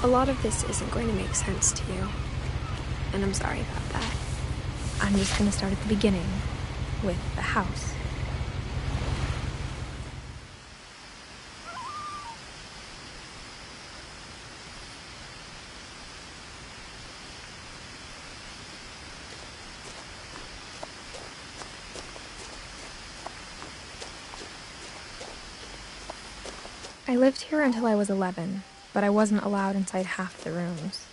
lot of this isn't going to make sense to you, and I'm sorry about that. I'm just going to start at the beginning, with the house. I lived here until I was 11, but I wasn't allowed inside half the rooms.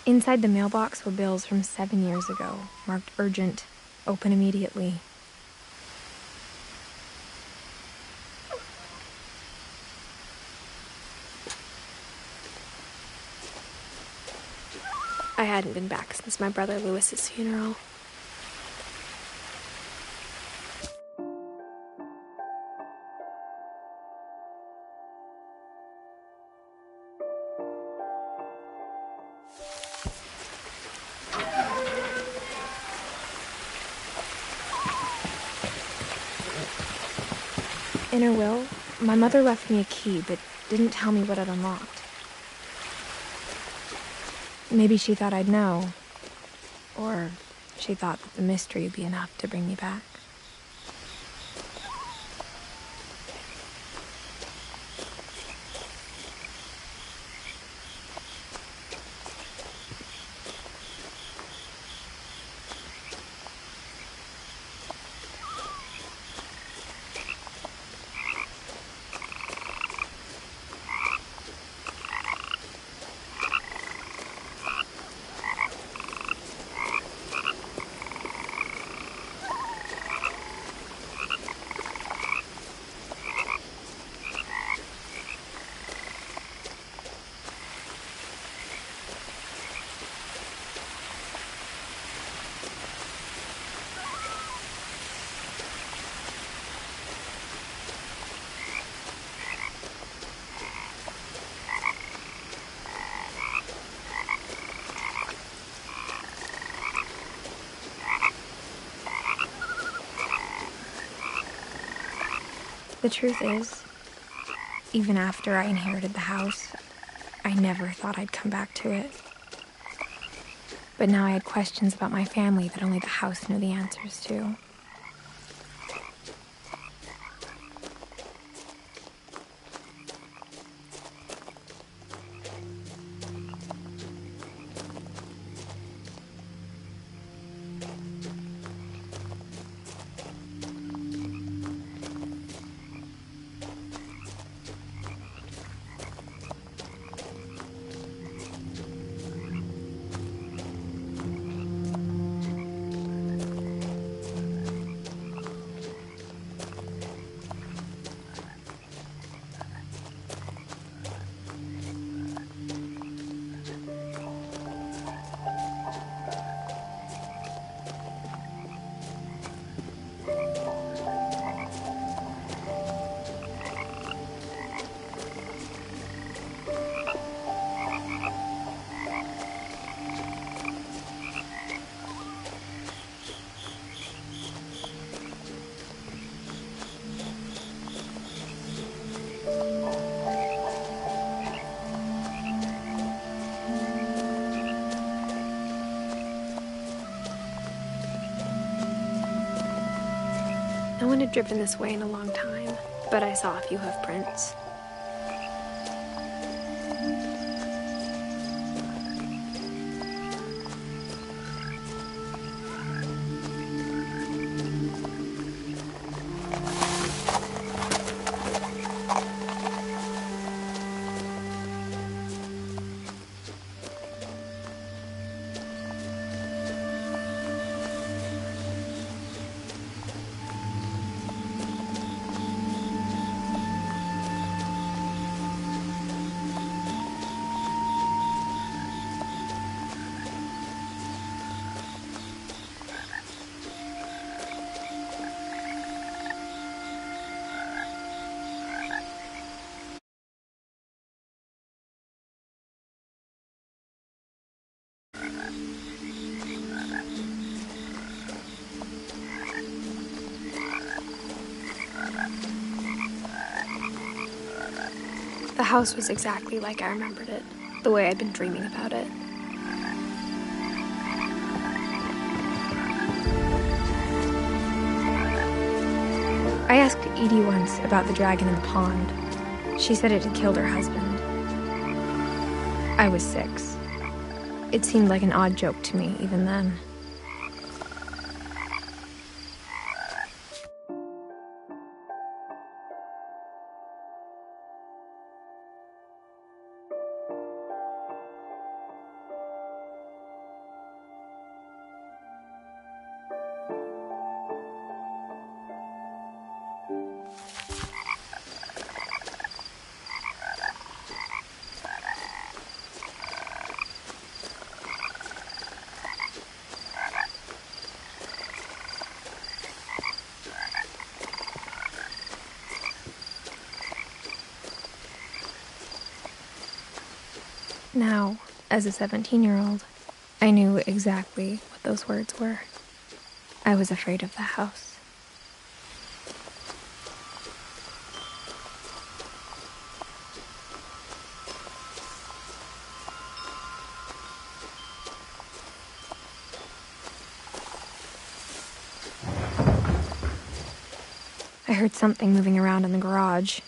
Inside the mailbox were bills from 7 years ago, marked urgent, open immediately. I hadn't been back since my brother Lewis's funeral. In her will, my mother left me a key, but didn't tell me what it unlocked. Maybe she thought I'd know. Or she thought that the mystery would be enough to bring me back. The truth is, even after I inherited the house, I never thought I'd come back to it. But now I had questions about my family that only the house knew the answers to. haven't driven this way in a long time, but I saw a few hoof prints. The house was exactly like I remembered it, the way I'd been dreaming about it. I asked Edie once about the dragon in the pond. She said it had killed her husband. I was 6. It seemed like an odd joke to me even then. Now, as a 17-year-old, I knew exactly what those words were. I was afraid of the house. I heard something moving around in the garage.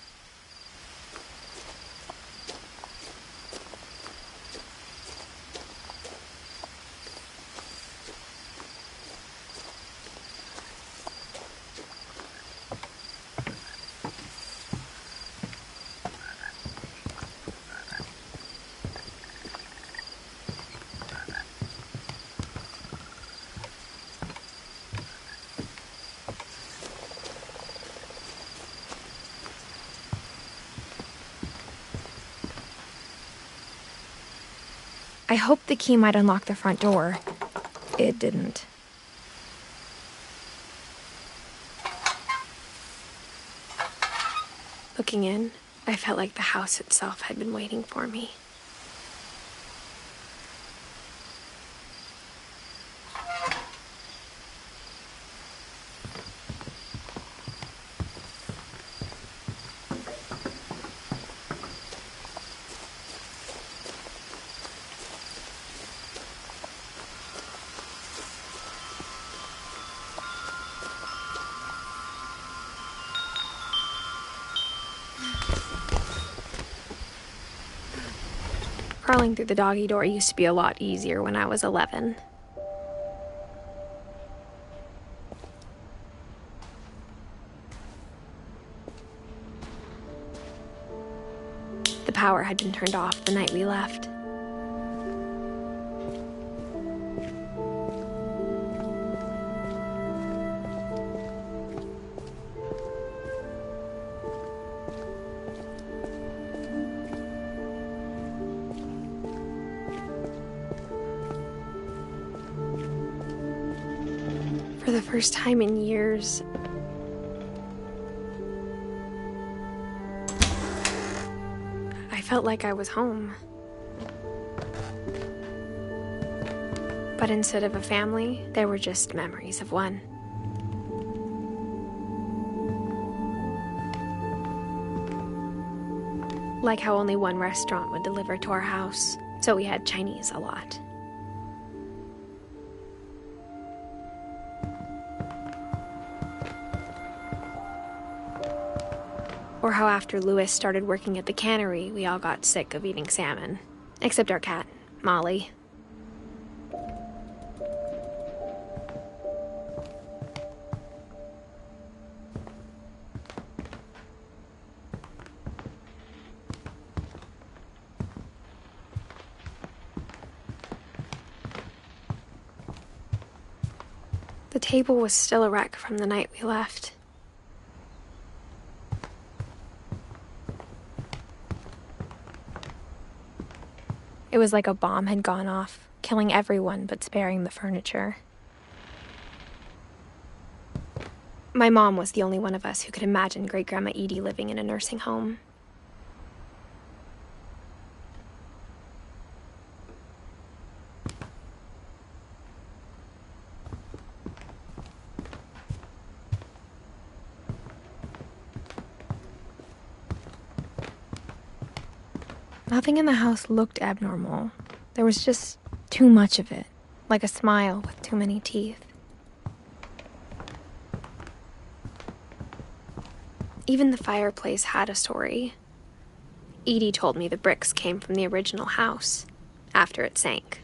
I hoped the key might unlock the front door. It didn't. Looking in, I felt like the house itself had been waiting for me. Crawling through the doggy door used to be a lot easier when I was 11. The power had been turned off the night we left. For the first time in years, I felt like I was home. But instead of a family, there were just memories of one. Like how only one restaurant would deliver to our house, so we had Chinese a lot. Or how after Louis started working at the cannery, we all got sick of eating salmon. Except our cat, Molly. The table was still a wreck from the night we left. It was like a bomb had gone off, killing everyone but sparing the furniture. My mom was the only one of us who could imagine Great-Grandma Edie living in a nursing home. Nothing in the house looked abnormal. There was just too much of it, like a smile with too many teeth. Even the fireplace had a story. Edie told me the bricks came from the original house, after it sank.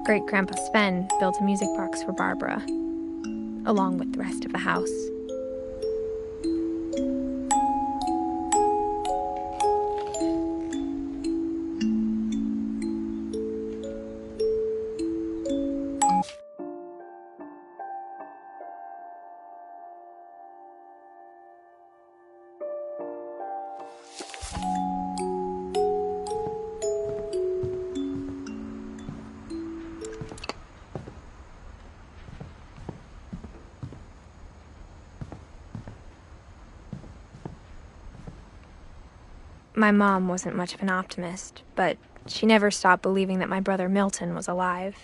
Great-Grandpa Sven built a music box for Barbara, along with the rest of the house. My mom wasn't much of an optimist, but she never stopped believing that my brother Milton was alive.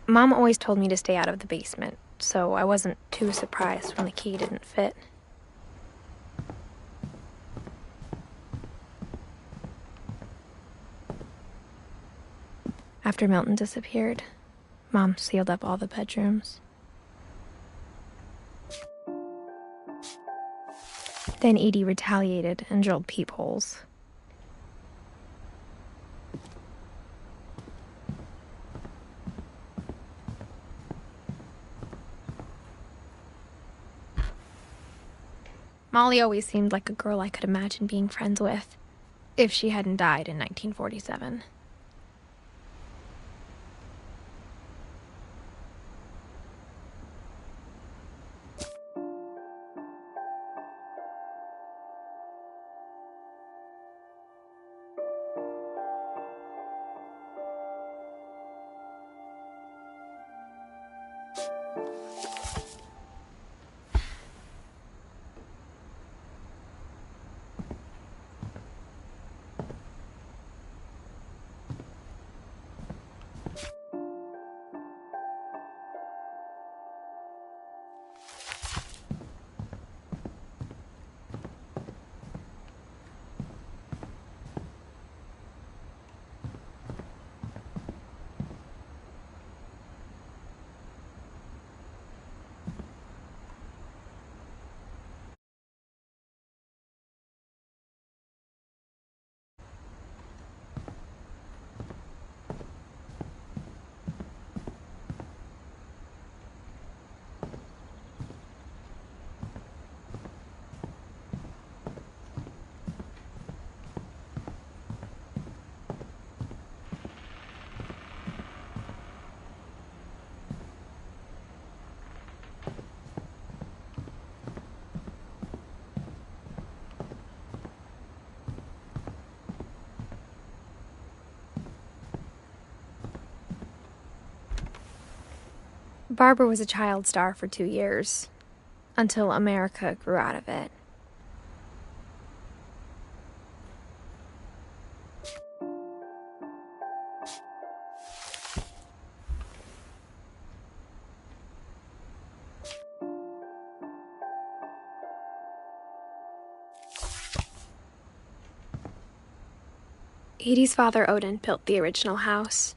Mom always told me to stay out of the basement, so I wasn't too surprised when the key didn't fit. After Milton disappeared, Mom sealed up all the bedrooms. Then Edie retaliated and drilled peepholes. Molly always seemed like a girl I could imagine being friends with, if she hadn't died in 1947. Barbara was a child star for 2 years, until America grew out of it. Edie's father, Odin, built the original house.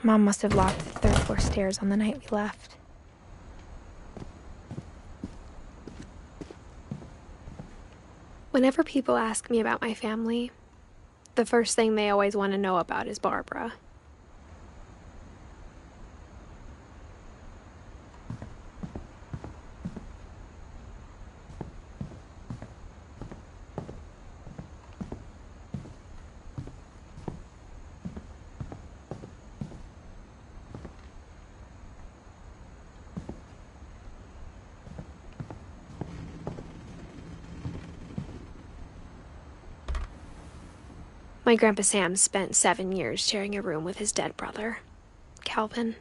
Mom must have locked the third-floor stairs on the night we left. Whenever people ask me about my family, the first thing they always want to know about is Barbara. My Grandpa Sam spent 7 years sharing a room with his dead brother, Calvin.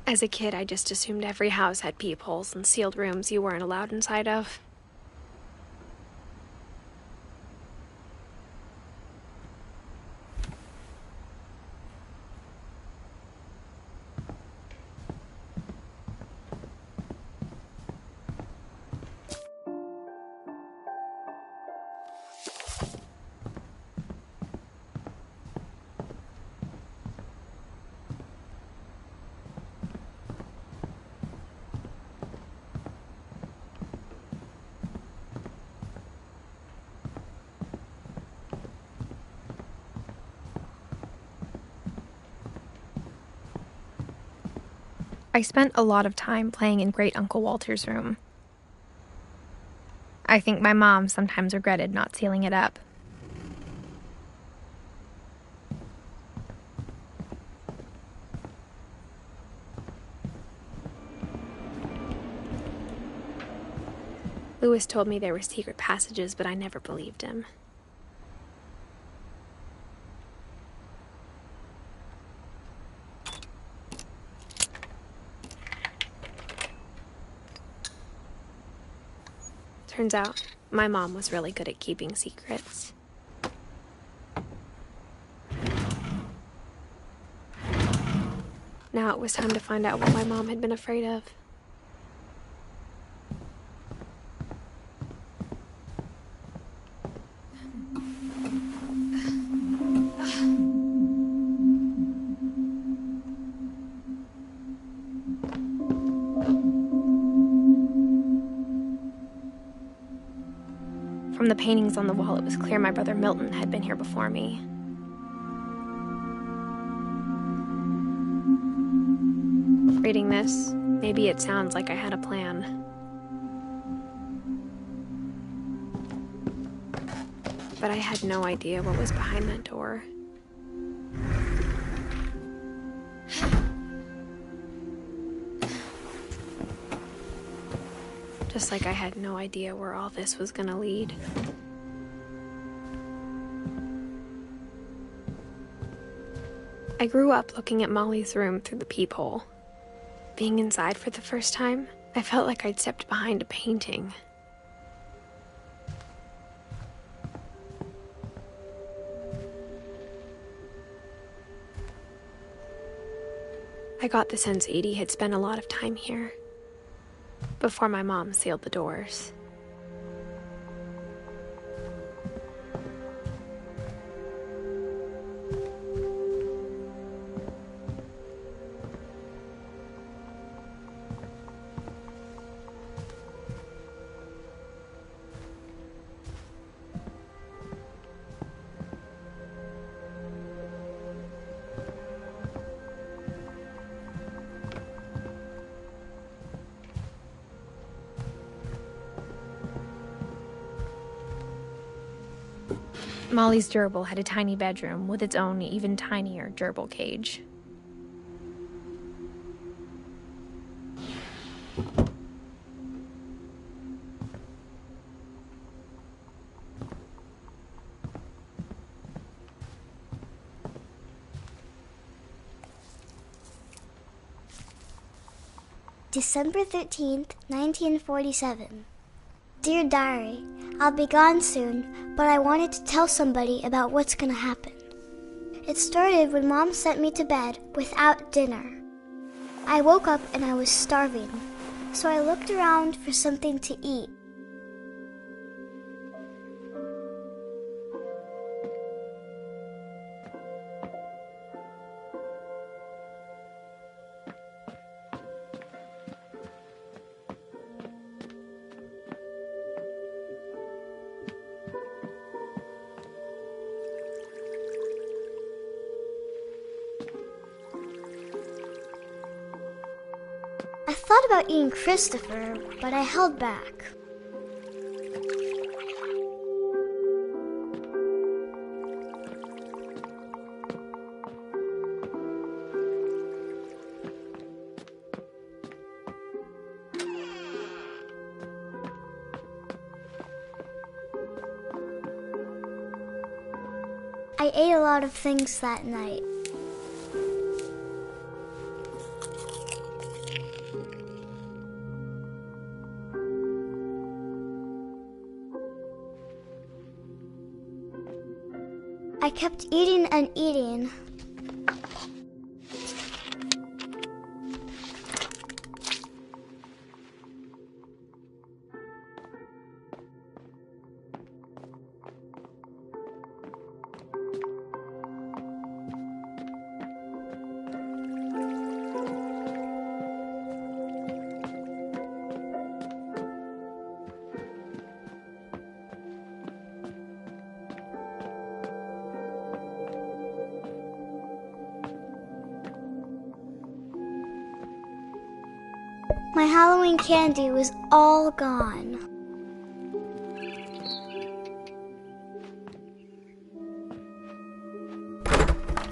As a kid, I just assumed every house had peepholes and sealed rooms you weren't allowed inside of. I spent a lot of time playing in Great Uncle Walter's room. I think my mom sometimes regretted not sealing it up. Lewis told me there were secret passages, but I never believed him. Turns out, my mom was really good at keeping secrets. Now it was time to find out what my mom had been afraid of. From the paintings on the wall, it was clear my brother Milton had been here before me. Reading this, maybe it sounds like I had a plan. But I had no idea what was behind that door. Just like I had no idea where all this was gonna lead. I grew up looking at Molly's room through the peephole. Being inside for the first time, I felt like I'd stepped behind a painting. I got the sense Edie had spent a lot of time here, before my mom sealed the doors. Molly's gerbil had a tiny bedroom with its own even tinier gerbil cage. December 13th, 1947. Dear Diary, I'll be gone soon, but I wanted to tell somebody about what's gonna happen. It started when Mom sent me to bed without dinner. I woke up and I was starving, so I looked around for something to eat. I thought about eating Christopher, but I held back. I ate a lot of things that night. I kept eating and eating. My Halloween candy was all gone.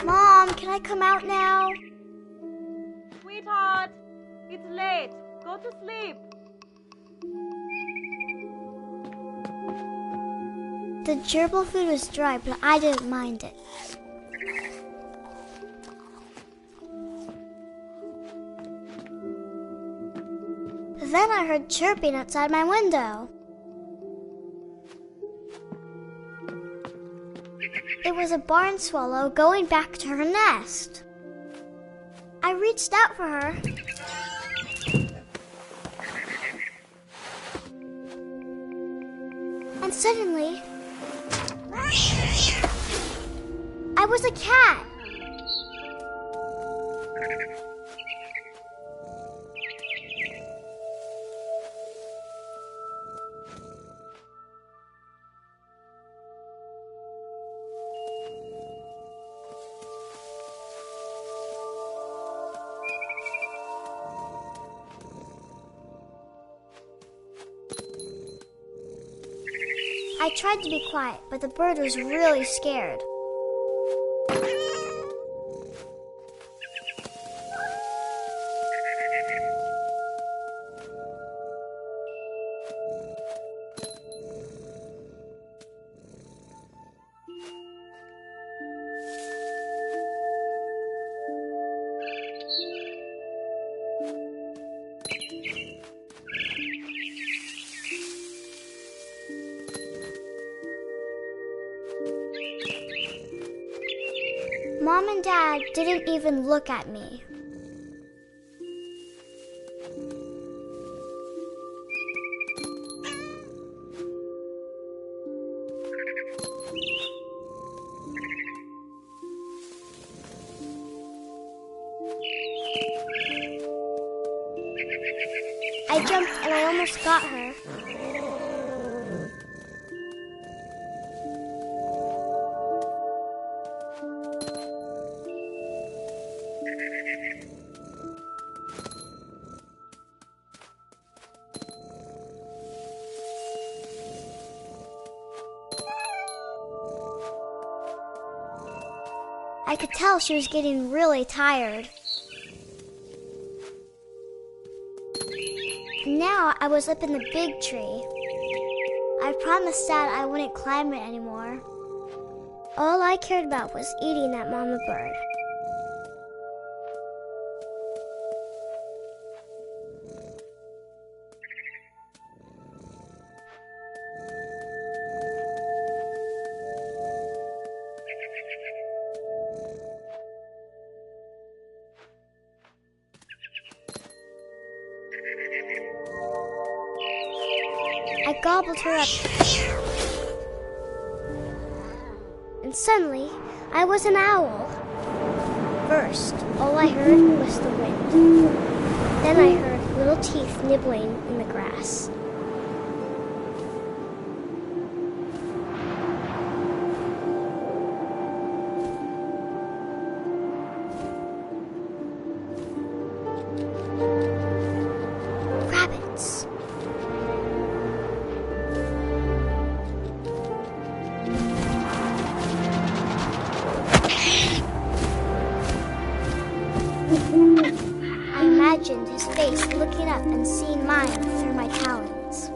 Mom, can I come out now? Sweetheart, it's late. Go to sleep. The gerbil food was dry, but I didn't mind it. Then I heard chirping outside my window. It was a barn swallow going back to her nest. I reached out for her. And suddenly, I was a cat. I tried to be quiet, but the bird was really scared. Mom and Dad didn't even look at me. I jumped and I almost got her. I could tell she was getting really tired. Now I was up in the big tree. I promised Dad I wouldn't climb it anymore. All I cared about was eating that mama bird. I gobbled her up. And suddenly, I was an owl. First, all I heard was the wind. Then I heard little teeth nibbling in the grass. Rabbits. I imagined his face looking up and seeing mine through my talons.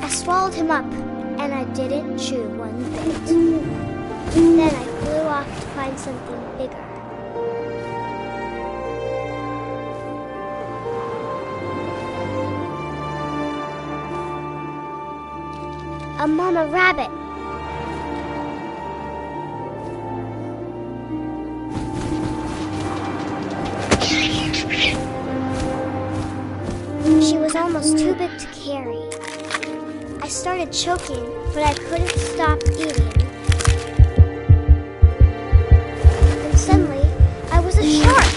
I swallowed him up, and I didn't chew one bit. Then I flew off to find something bigger. A mama rabbit. She was almost too big to carry. I started choking, but I couldn't stop eating. And suddenly, I was a shark.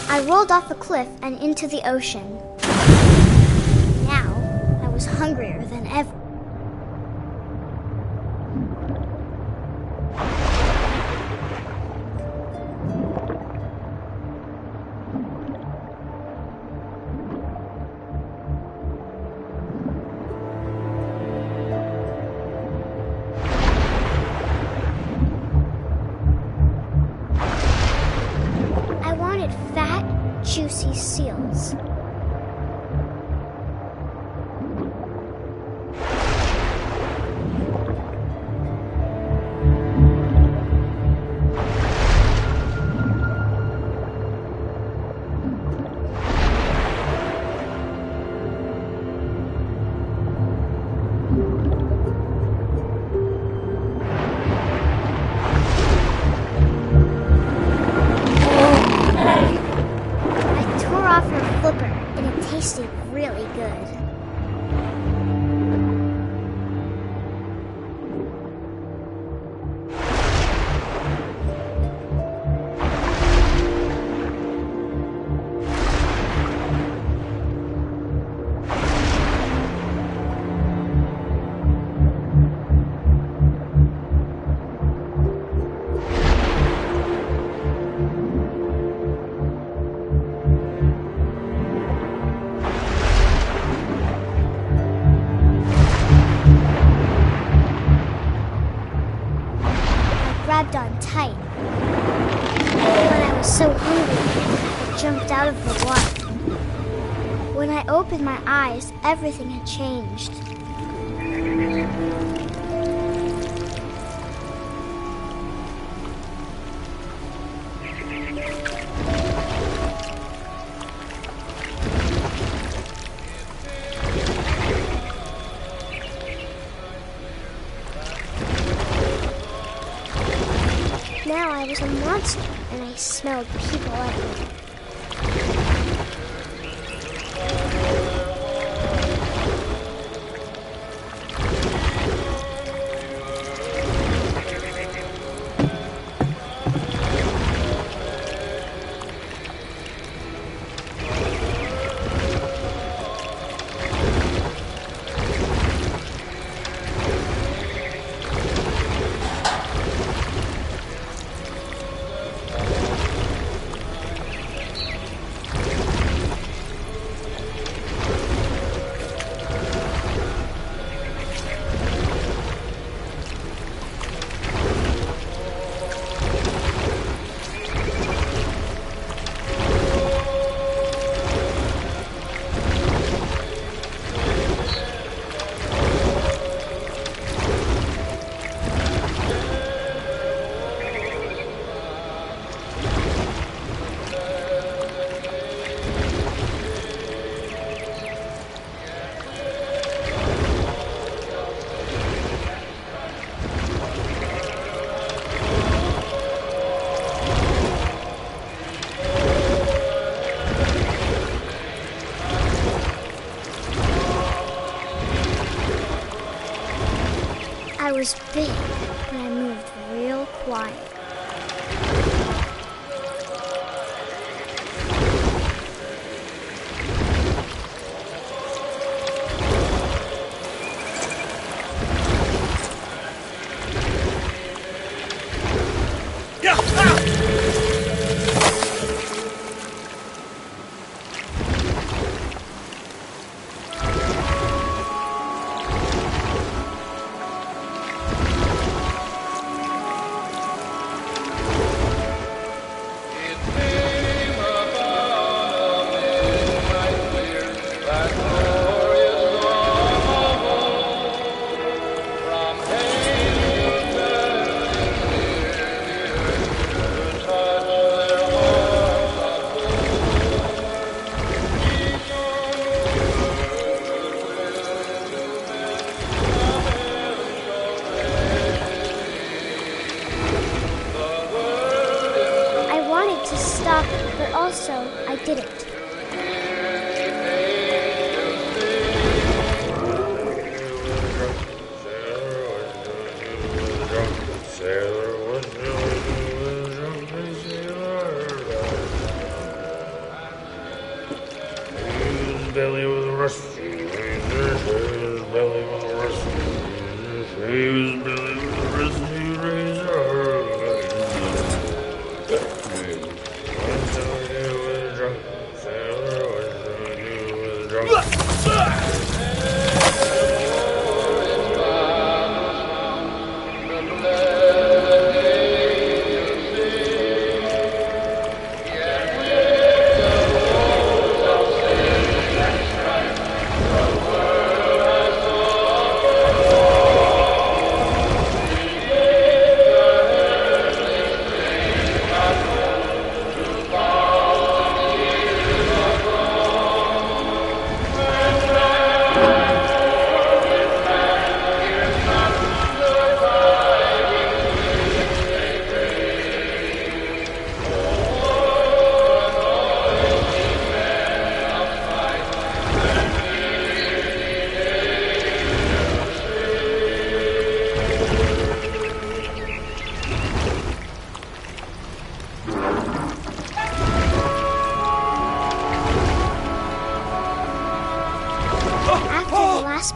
I rolled off a cliff and into the ocean. Now, I was hungrier than ever. I wanted fat, juicy seals. I tore off her flipper, and it tasted really good. Grabbed on tight. When I was so hungry, I jumped out of the water. When I opened my eyes, everything had changed. Now I was a monster, and I smelled people everywhere. I was big, but I moved real quiet. But also, I didn't. Belly was rusty, his belly was rusty, his belly was rusty, razor.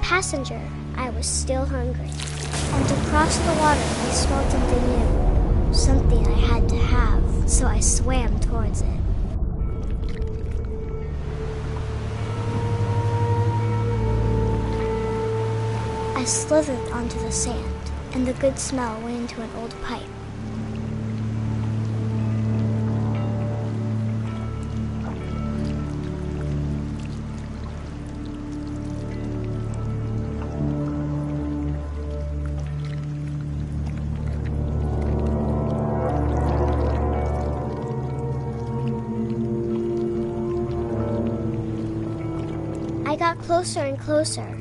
Passenger, I was still hungry. And across the water, I smelled something new. Something I had to have, so I swam towards it. I slithered onto the sand, and the good smell went into an old pipe. I got closer and closer.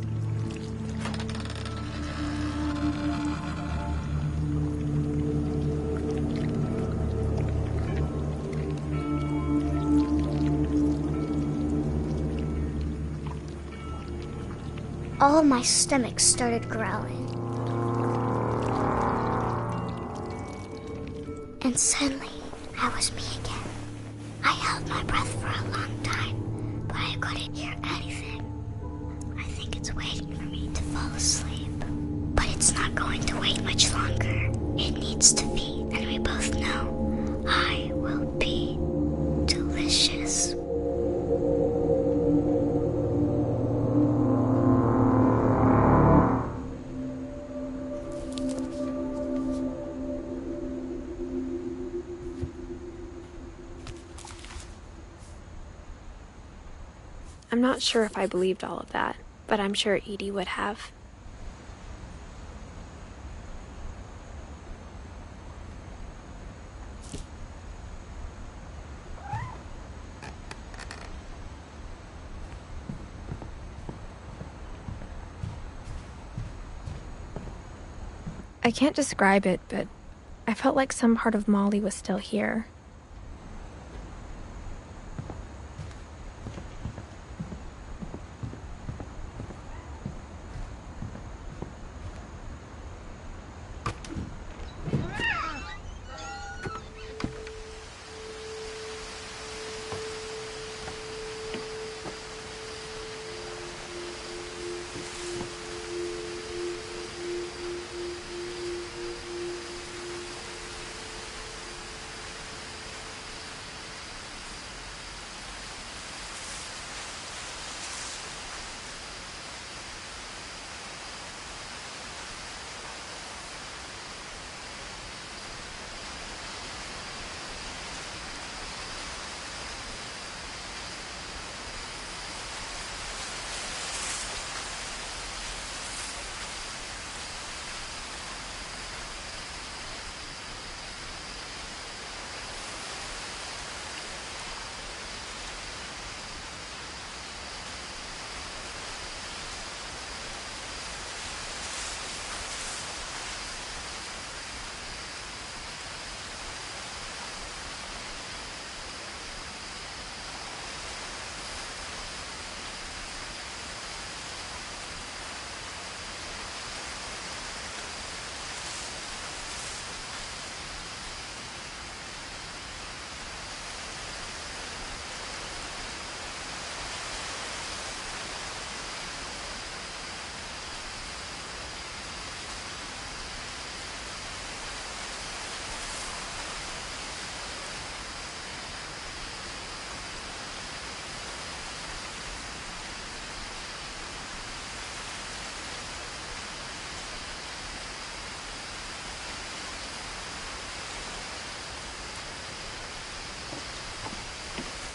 All my stomach started growling. And suddenly, I was me again. I held my breath for a long time, but I couldn't hear anything. I think it's waiting for me to fall asleep. But it's not going to wait much longer. It needs to be, and we both know I will be delicious. I'm not sure if I believed all of that, but I'm sure Edie would have. I can't describe it, but I felt like some part of Molly was still here.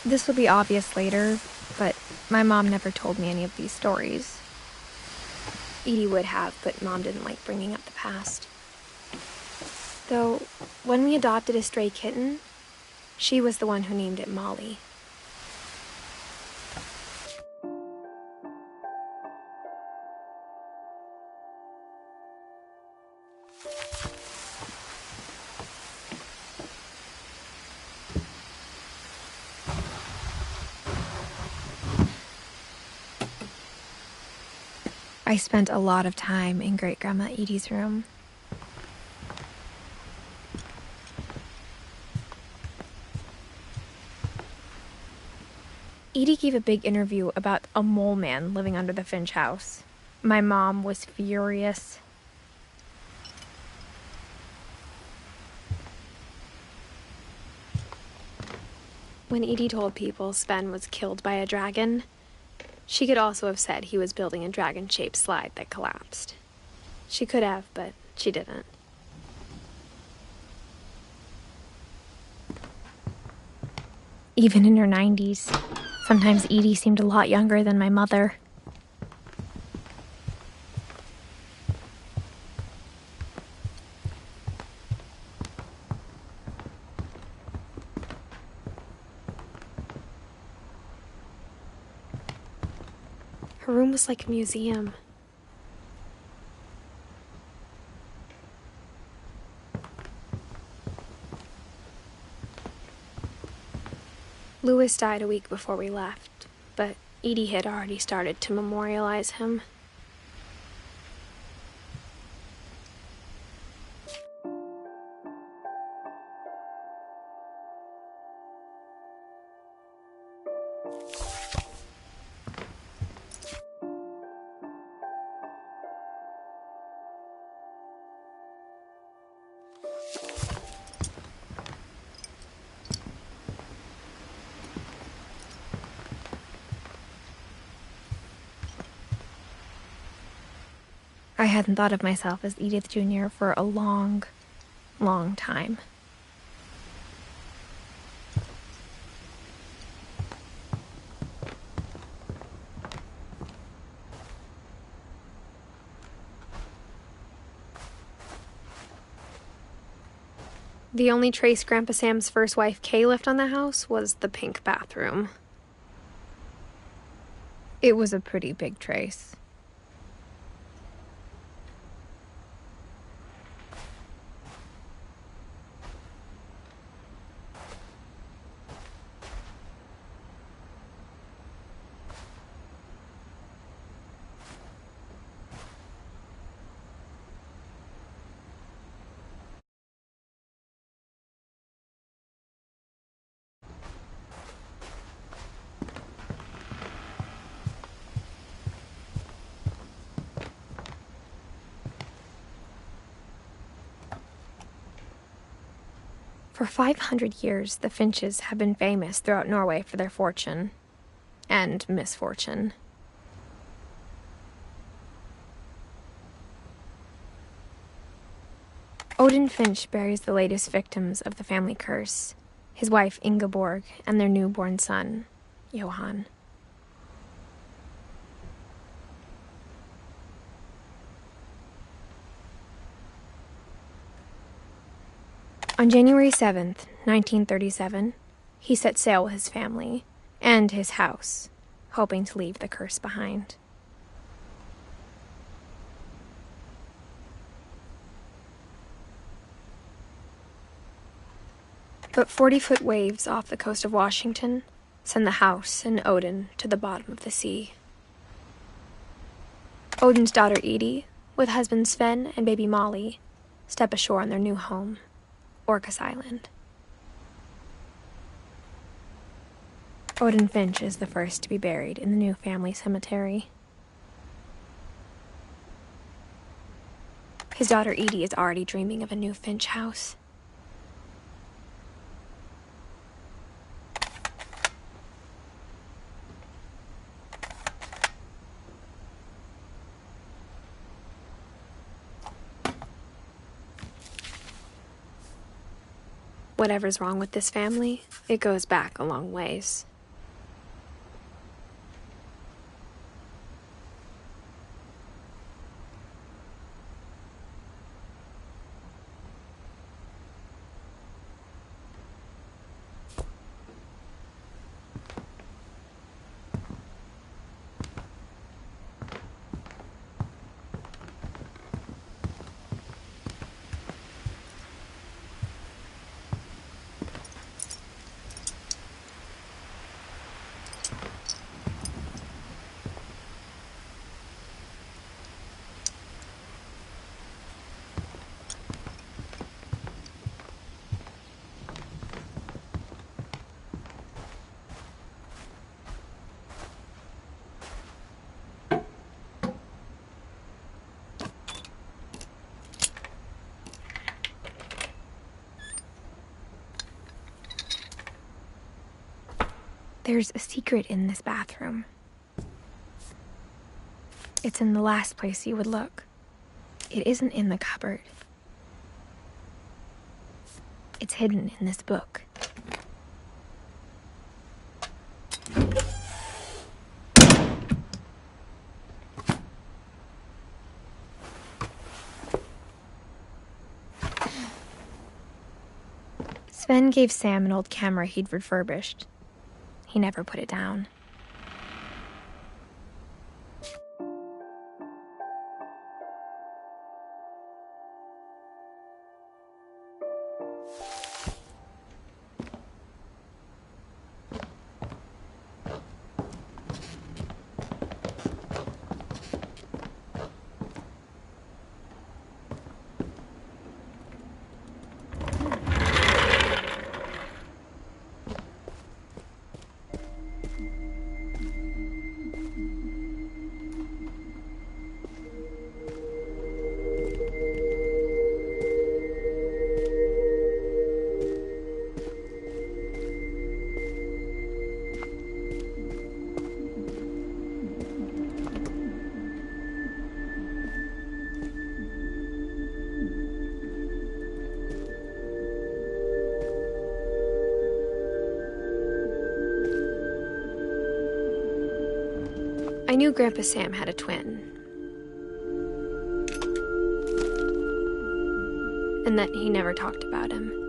This will be obvious later, but my mom never told me any of these stories. Edie would have, but Mom didn't like bringing up the past. Though, when we adopted a stray kitten, she was the one who named it Molly. I spent a lot of time in Great-Grandma Edie's room. Edie gave a big interview about a mole man living under the Finch house. My mom was furious. When Edie told people Sven was killed by a dragon, she could also have said he was building a dragon-shaped slide that collapsed. She could have, but she didn't. Even in her 90s, sometimes Edie seemed a lot younger than my mother. Her room was like a museum. Louis died a week before we left, but Edie had already started to memorialize him. I hadn't thought of myself as Edith Jr. for a long, long time. The only trace Grandpa Sam's first wife, Kay, left on the house was the pink bathroom. It was a pretty big trace. For 500 years, the Finches have been famous throughout Norway for their fortune and misfortune. Odin Finch buries the latest victims of the family curse, his wife Ingeborg and their newborn son, Johan. On January 7th, 1937, he set sail with his family and his house, hoping to leave the curse behind. But 40-foot waves off the coast of Washington send the house and Odin to the bottom of the sea. Odin's daughter Edie, with husband Sven and baby Molly, step ashore on their new home, Orcas Island. Odin Finch is the first to be buried in the new family cemetery. His daughter Edie is already dreaming of a new Finch house. Whatever's wrong with this family, it goes back a long ways. There's a secret in this bathroom. It's in the last place you would look. It isn't in the cupboard. It's hidden in this book. Sven gave Sam an old camera he'd refurbished. He never put it down. I knew Grandpa Sam had a twin. And that he never talked about him.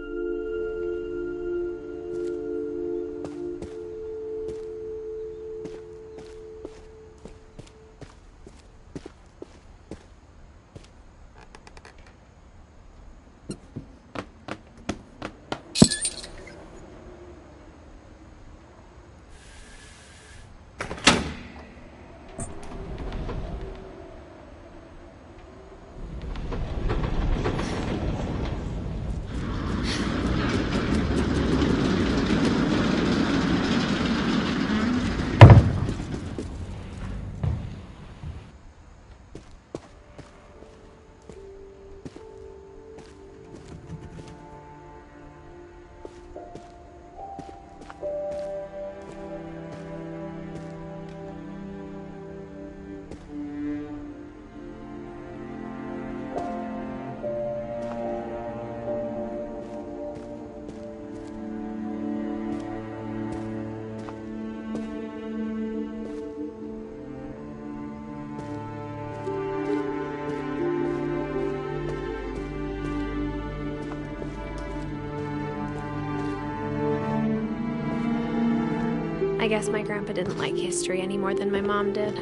I guess my grandpa didn't like history any more than my mom did.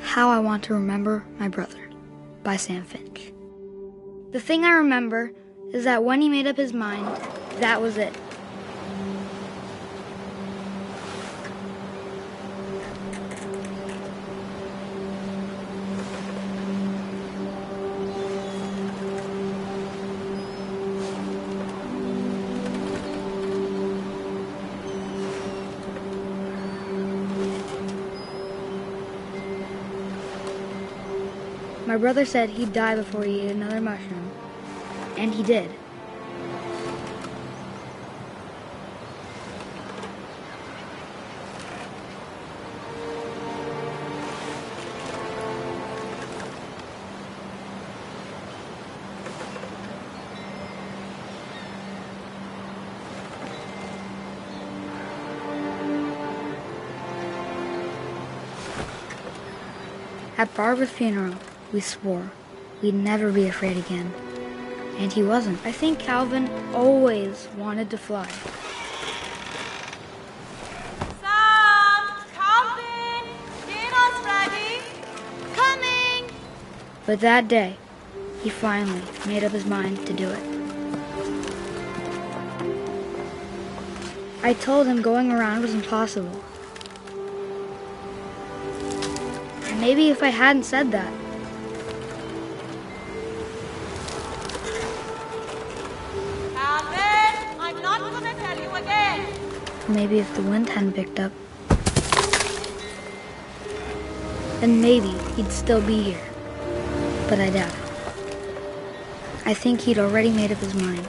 How I Want to Remember My Brother by Sam Finch. The thing I remember is that when he made up his mind, that was it. My brother said he'd die before he ate another mushroom, and he did. At Barbara's funeral, we swore we'd never be afraid again. And he wasn't. I think Calvin always wanted to fly. Sam! Calvin! Dinner's ready! Coming! But that day, he finally made up his mind to do it. I told him going around was impossible. And maybe if I hadn't said that, I'm not gonna tell you again. maybe if the wind hadn't picked up, then maybe he'd still be here. But I doubt it. I think he'd already made up his mind.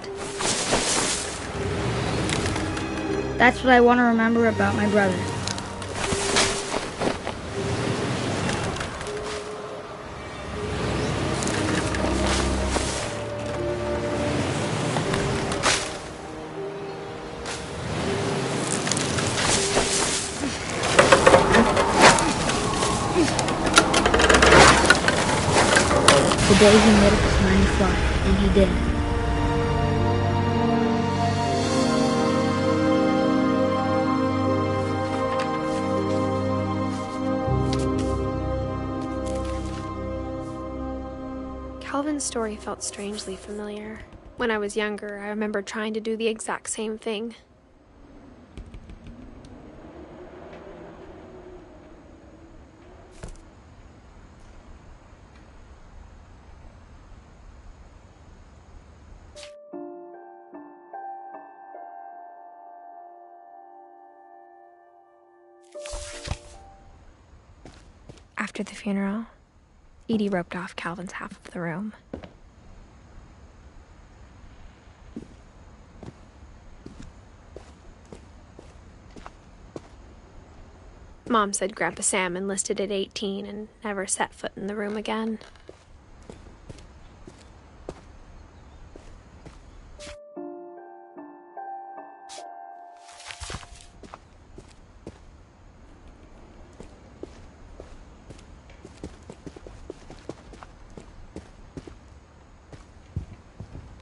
That's what I want to remember about my brother. The day he made up his mind to fly, and he did. Calvin's story felt strangely familiar. When I was younger, I remember trying to do the exact same thing. After the funeral, Edie roped off Calvin's half of the room. Mom said Grandpa Sam enlisted at 18 and never set foot in the room again.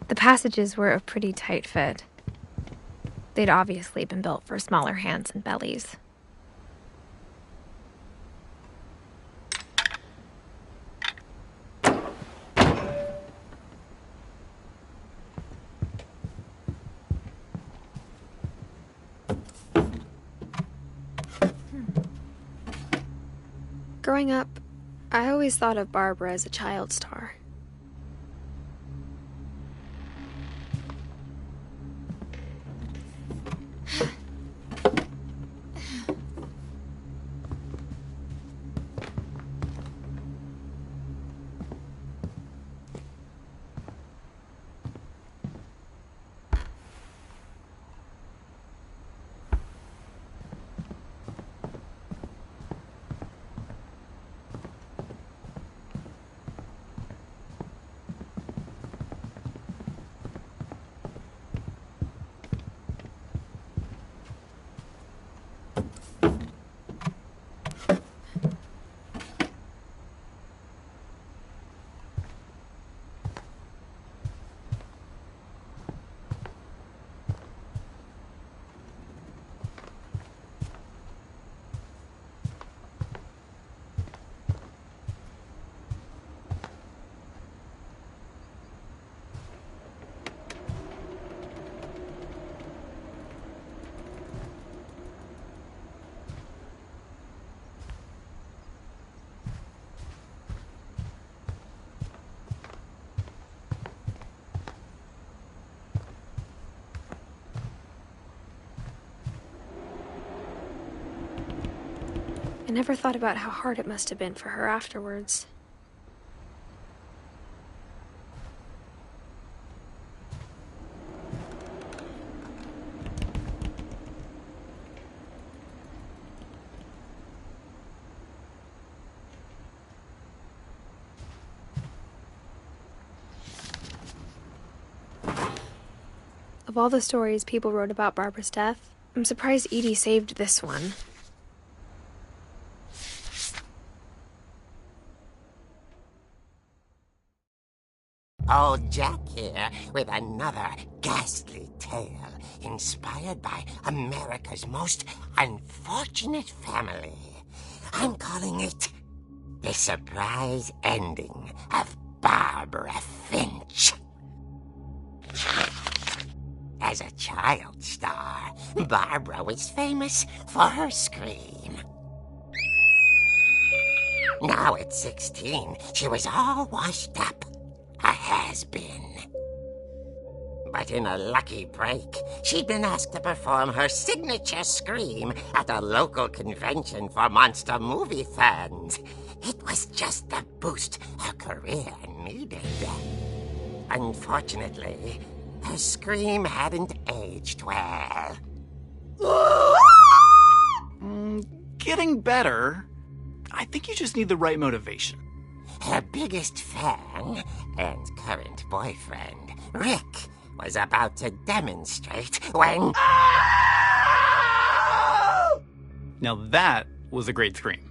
The passages were a pretty tight fit. They'd obviously been built for smaller hands and bellies. Growing up, I always thought of Barbara as a child star. I never thought about how hard it must have been for her afterwards. Of all the stories people wrote about Barbara's death, I'm surprised Edie saved this one. Old Jack here with another ghastly tale inspired by America's most unfortunate family. I'm calling it The Surprise Ending of Barbara Finch. As a child star, Barbara was famous for her scream. Now at 16, she was all washed up. A has-been. But in a lucky break, she'd been asked to perform her signature scream at a local convention for monster movie fans. It was just the boost her career needed. Unfortunately, her scream hadn't aged well. Getting better. I think you just need the right motivation. Her biggest fan and current boyfriend, Rick, was about to demonstrate when... Now that was a great scream.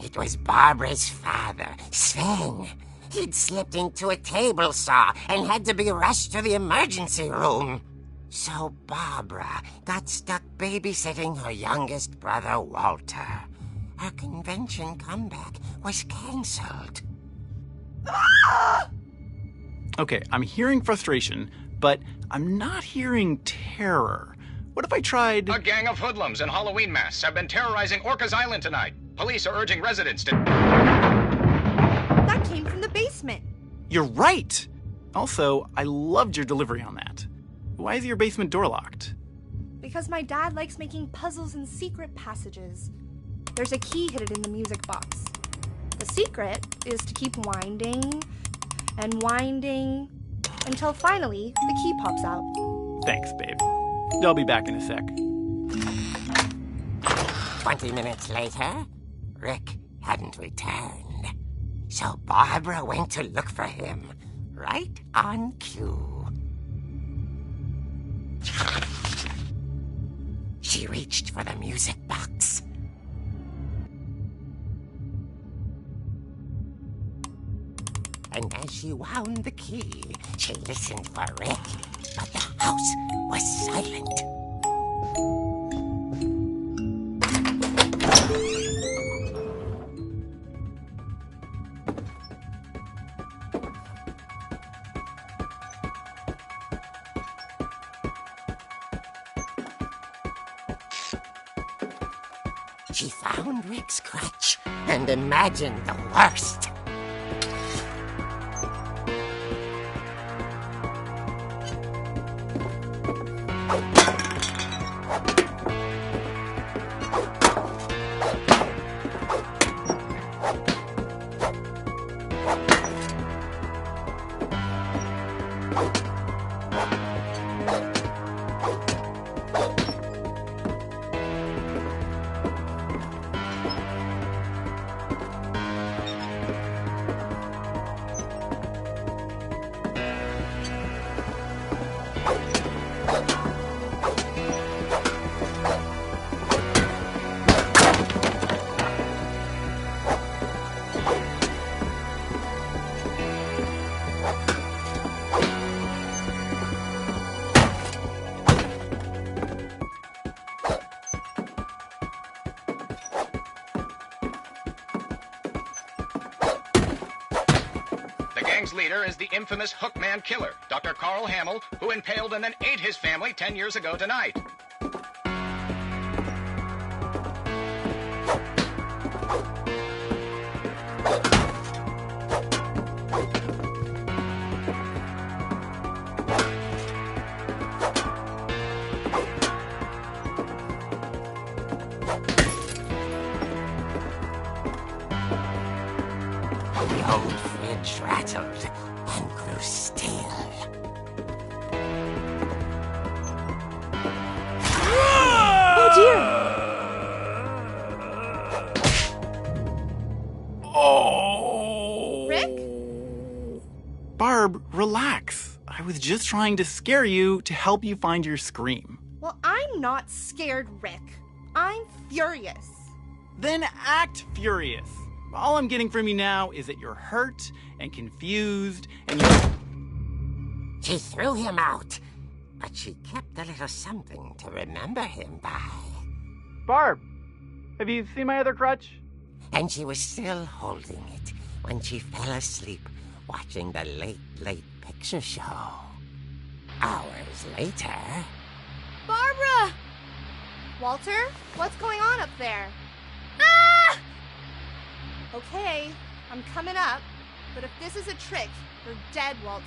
It was Barbara's father, Sven. He'd slipped into a table saw and had to be rushed to the emergency room. So Barbara got stuck babysitting her youngest brother, Walter. Her convention comeback was canceled. Okay, I'm hearing frustration, but I'm not hearing terror. What if I tried... A gang of hoodlums in Halloween masks have been terrorizing Orcas Island tonight. Police are urging residents to... That came from the basement. You're right! Also, I loved your delivery on that. Why is your basement door locked? Because my dad likes making puzzles and secret passages. There's a key hidden in the music box. The secret is to keep winding and winding until finally the key pops out. Thanks, babe. I'll be back in a sec. 20 minutes later, Rick hadn't returned. So Barbara went to look for him, right on cue. She reached for the music box. And as she wound the key, she listened for Rick, but the house was silent. She found Rick's crutch and imagined the worst. Leader is the infamous Hookman killer, Dr. Carl Hamill, who impaled and then ate his family 10 years ago tonight. The old fridge rattled and grew still. Oh dear! Oh! Rick? Barb, relax. I was just trying to scare you to help you find your scream. Well, I'm not scared, Rick. I'm furious. Then act furious. All I'm getting from you now is that you're hurt and confused and you're... She threw him out, but she kept a little something to remember him by. Barb, have you seen my other crutch? And she was still holding it when she fell asleep watching the late picture show. Hours later... Barbara! Walter, what's going on up there? Ah! Okay, I'm coming up, but if this is a trick, you're dead, Walter.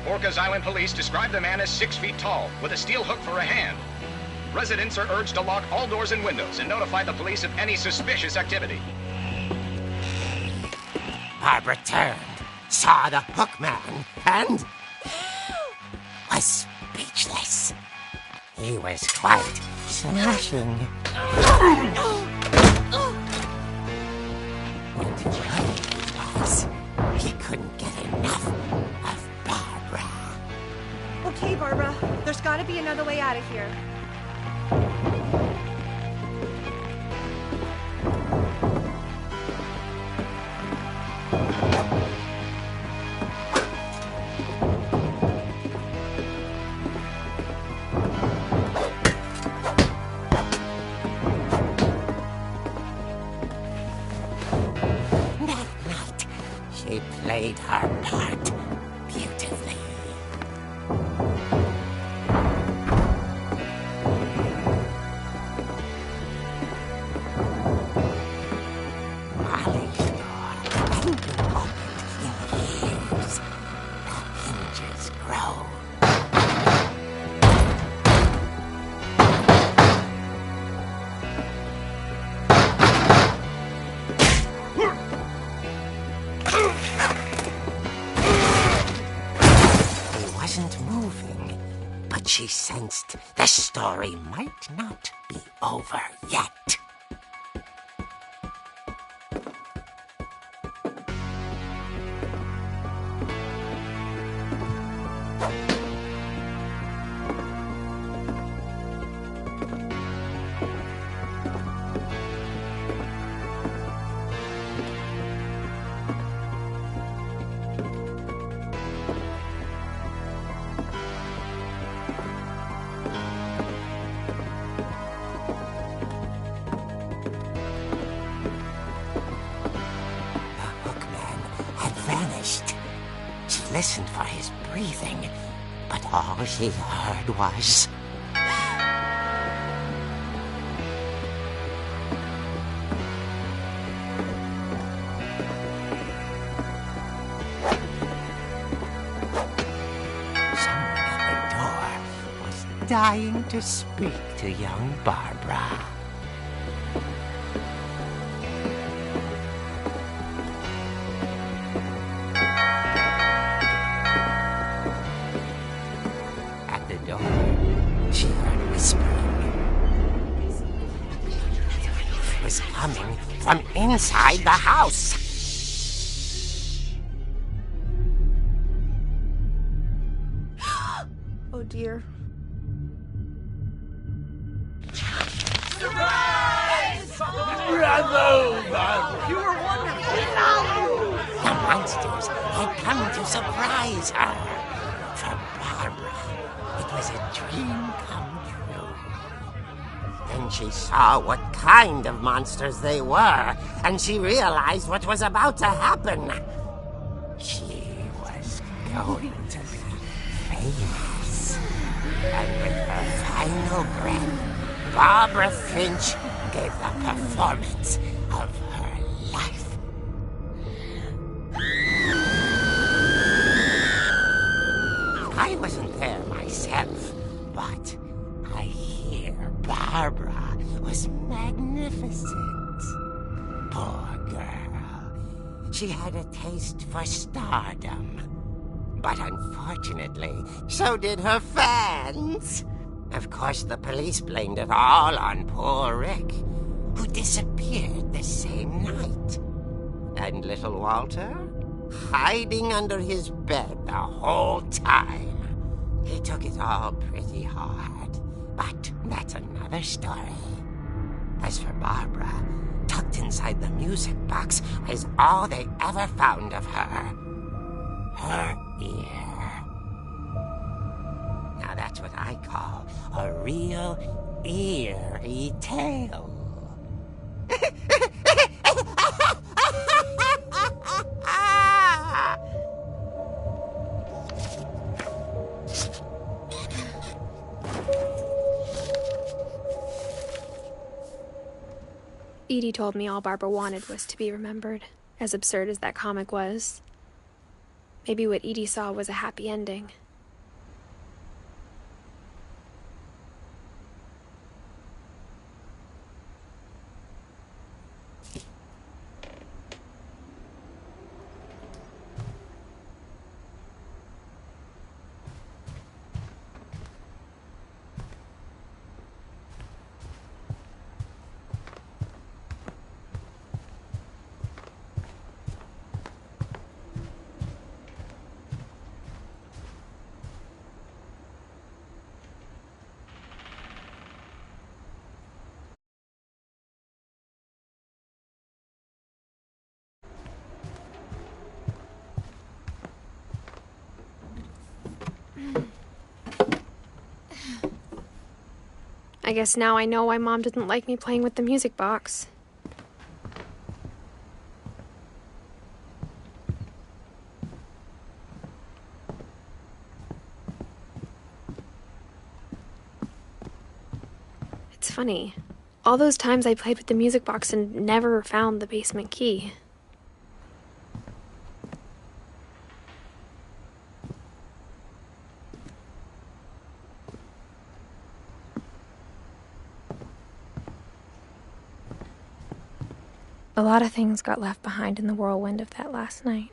Orcas Island police describe the man as 6 feet tall, with a steel hook for a hand. Residents are urged to lock all doors and windows and notify the police of any suspicious activity. Barbara turned, saw the hook man, and was speechless. He was quite smashing. What he really was, he couldn't get enough of Barbara. Okay, Barbara, there's gotta be another way out of here. She played her part beautifully. Molly's door hadn't been opened in years. The hinges grow. Moving, but she sensed the story might not be over yet. She listened for his breathing, but all she heard was... Someone at the door was dying to speak to young Barbara. She heard whispering. It was coming from inside the house. Oh dear. Surprise! Bravo, Barbara! You were wonderful. The monsters had come to surprise her. For Barbara, it was a dream come true. Then she saw what kind of monsters they were, and she realized what was about to happen. She was going to be famous. And with her final breath, Barbara Finch gave the performance of her life. I wasn't there myself, but I hear Barbara was magnificent. Poor girl. She had a taste for stardom. But unfortunately, so did her fans. Of course, the police blamed it all on poor Rick, who disappeared the same night. And little Walter? Hiding under his bed the whole time. He took it all pretty hard, but that's another story. As for Barbara, tucked inside the music box was all they ever found of her. Her ear. Now that's what I call a real eerie tale. Edie told me all Barbara wanted was to be remembered, as absurd as that comic was. Maybe what Edie saw was a happy ending. I guess now I know why Mom didn't like me playing with the music box. It's funny. All those times I played with the music box and never found the basement key. A lot of things got left behind in the whirlwind of that last night.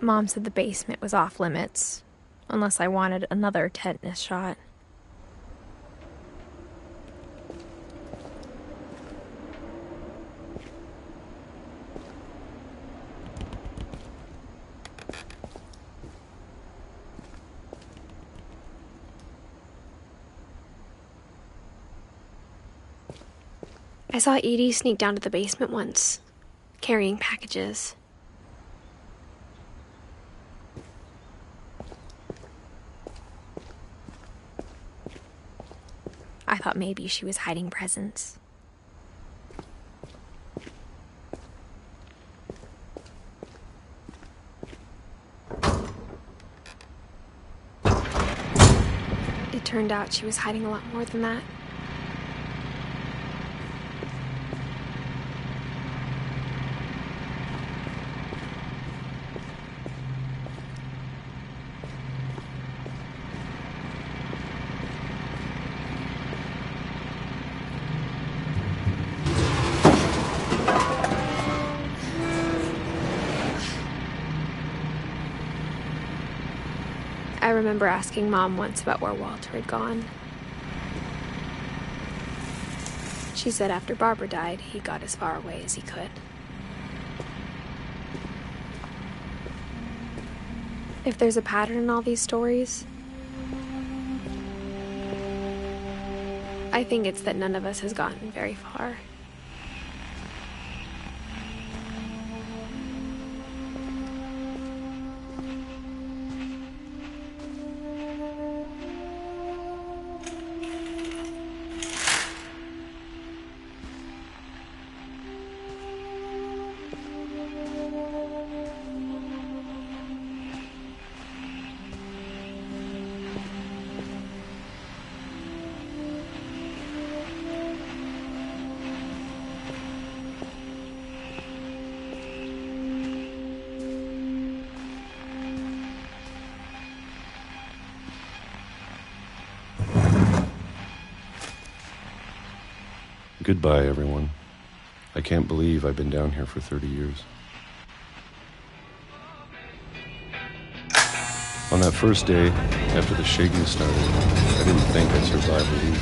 Mom said the basement was off limits, unless I wanted another tetanus shot. I saw Edie sneak down to the basement once, carrying packages. I thought maybe she was hiding presents. It turned out she was hiding a lot more than that. I remember asking Mom once about where Walter had gone. She said after Barbara died, he got as far away as he could. If there's a pattern in all these stories, I think it's that none of us has gotten very far. Goodbye, everyone. I can't believe I've been down here for 30 years. On that first day, after the shaking started, I didn't think I'd survive a week.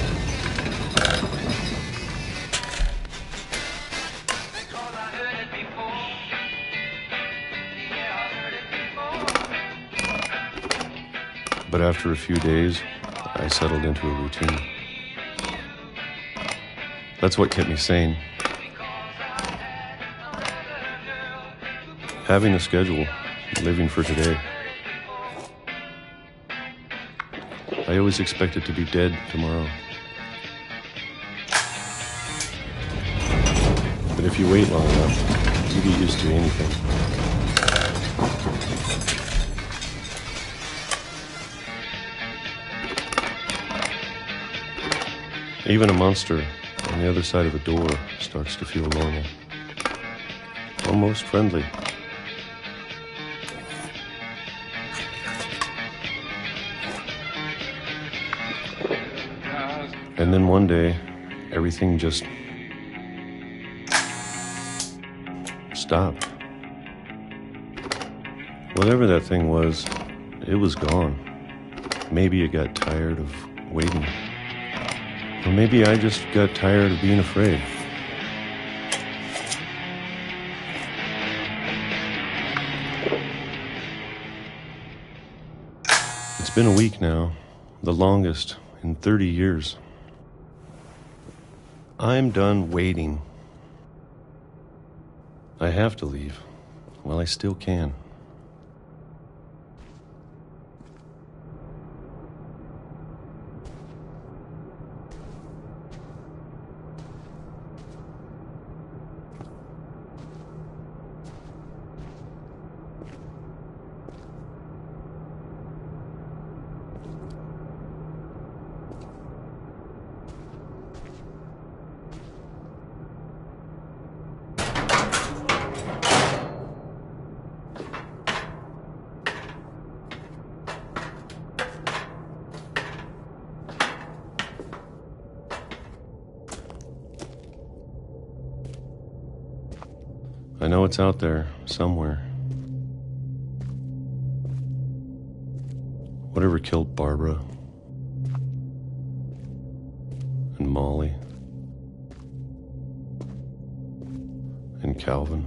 But after a few days, I settled into a routine. That's what kept me sane. Having a schedule, living for today. I always expected to be dead tomorrow. But if you wait long enough, you get used to anything. Even a monster on the other side of a door starts to feel normal. Almost friendly. And then one day, everything just stopped. Whatever that thing was, it was gone. Maybe it got tired of waiting. Or maybe I just got tired of being afraid. It's been a week now, the longest in 30 years. I'm done waiting. I have to leave while I still can. I know it's out there, somewhere. Whatever killed Barbara and Molly and Calvin.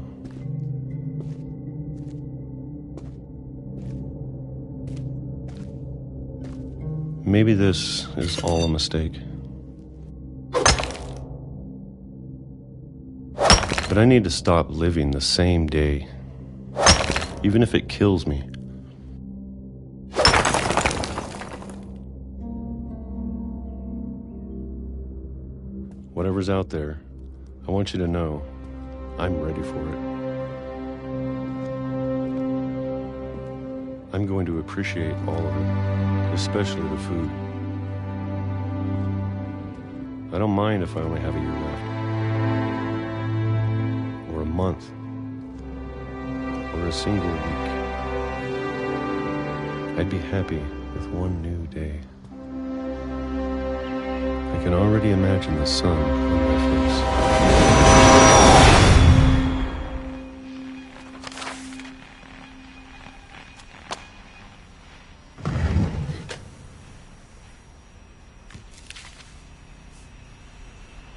Maybe this is all a mistake. But I need to stop living the same day, even if it kills me. Whatever's out there, I want you to know I'm ready for it. I'm going to appreciate all of it, especially the food. I don't mind if I only have a year left. Or a month. Or a single week. I'd be happy with one new day. I can already imagine the sun on my face.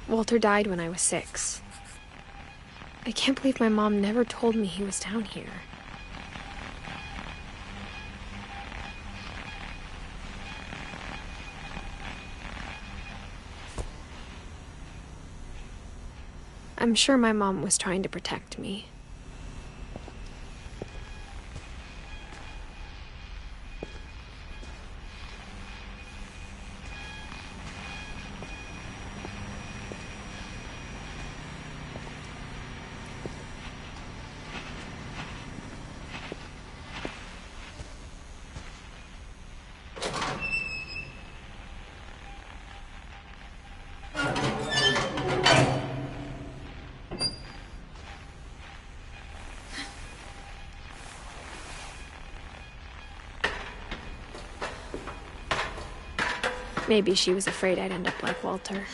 Walter died when I was 6. I can't believe my mom never told me he was down here. I'm sure my mom was trying to protect me. Maybe she was afraid I'd end up like Walter.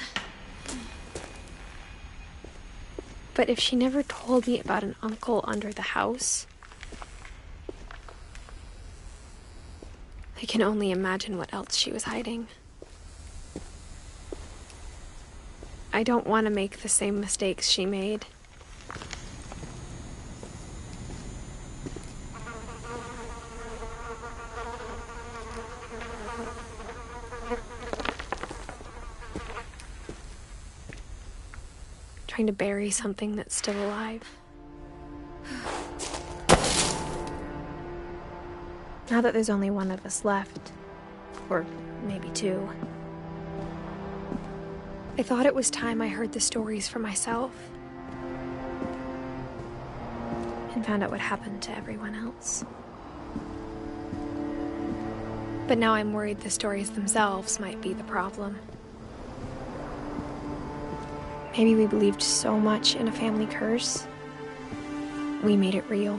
But if she never told me about an uncle under the house, I can only imagine what else she was hiding. I don't want to make the same mistakes she made. Trying to bury something that's still alive. Now that there's only one of us left, or maybe 2, I thought it was time I heard the stories for myself and found out what happened to everyone else. But now I'm worried the stories themselves might be the problem. Maybe we believed so much in a family curse, we made it real.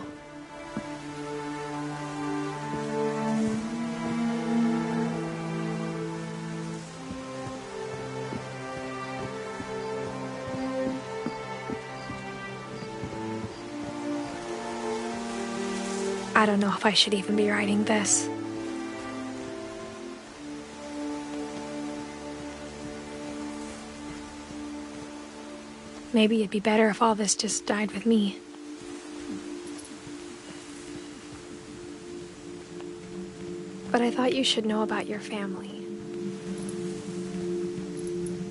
I don't know if I should even be writing this. Maybe it'd be better if all this just died with me. But I thought you should know about your family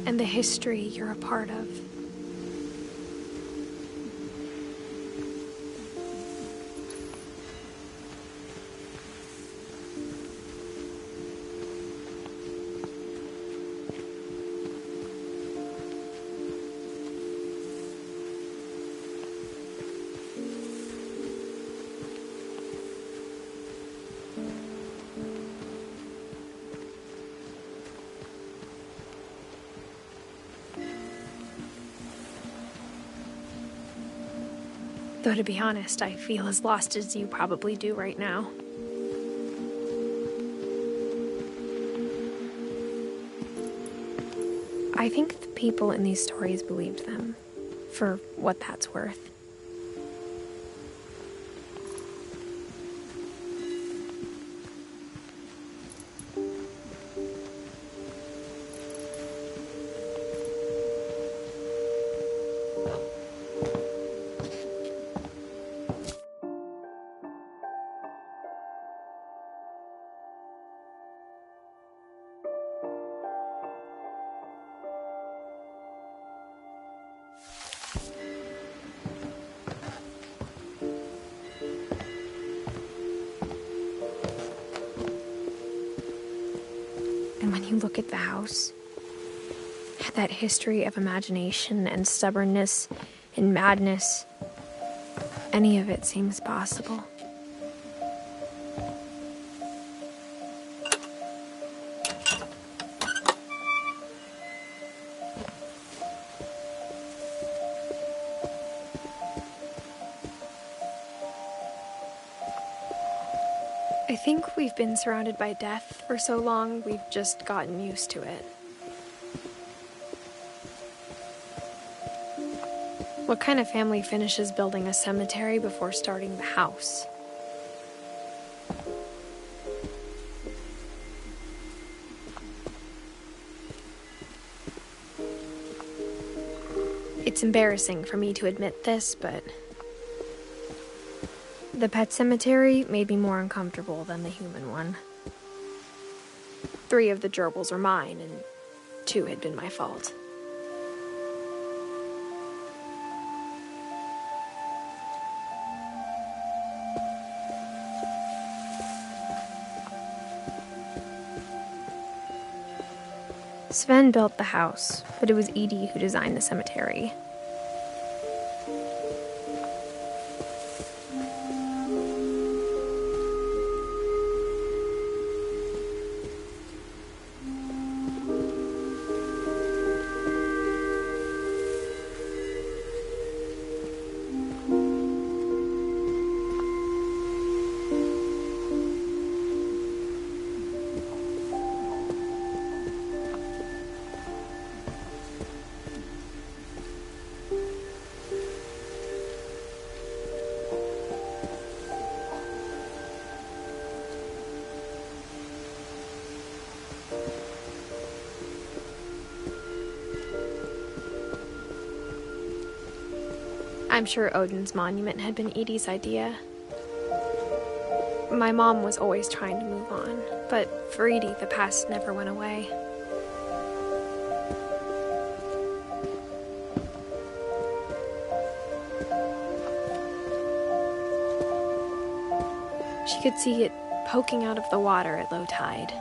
and the history you're a part of. Though to be honest, I feel as lost as you probably do right now. I think the people in these stories believed them, for what that's worth. And when you look at the house, that history of imagination and stubbornness and madness, any of it seems possible. I think we've been surrounded by death for so long, we've just gotten used to it. What kind of family finishes building a cemetery before starting the house? It's embarrassing for me to admit this, but the pet cemetery made me more uncomfortable than the human one. 3 of the gerbils were mine, and 2 had been my fault. Sven built the house, but it was Edie who designed the cemetery. I'm sure Odin's monument had been Edie's idea. My mom was always trying to move on, but for Edie, the past never went away. She could see it poking out of the water at low tide.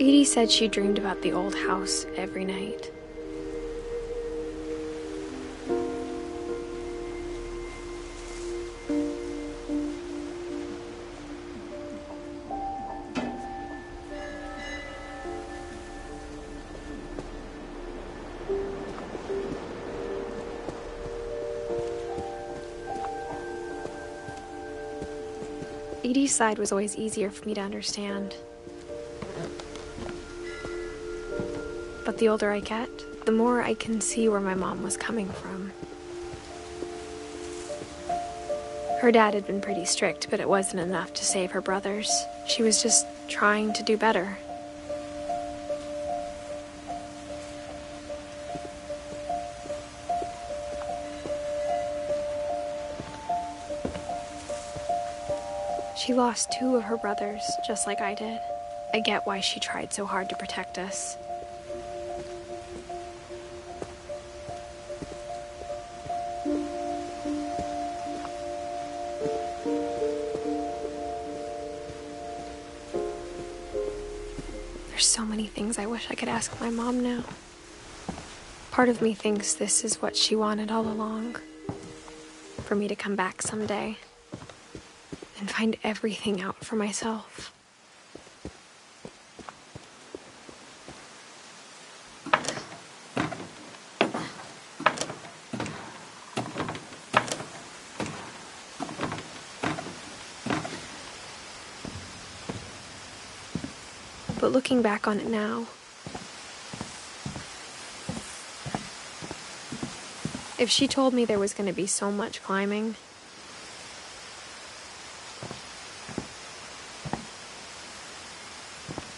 Edie said she dreamed about the old house every night. Edie's side was always easier for me to understand. But the older I get, the more I can see where my mom was coming from. Her dad had been pretty strict, but it wasn't enough to save her brothers. She was just trying to do better. She lost 2 of her brothers, just like I did. I get why she tried so hard to protect us. There's so many things I wish I could ask my mom now. Part of me thinks this is what she wanted all along. For me to come back someday and find everything out for myself. But looking back on it now, if she told me there was going to be so much climbing,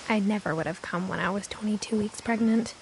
I never would have come when I was 22 weeks pregnant.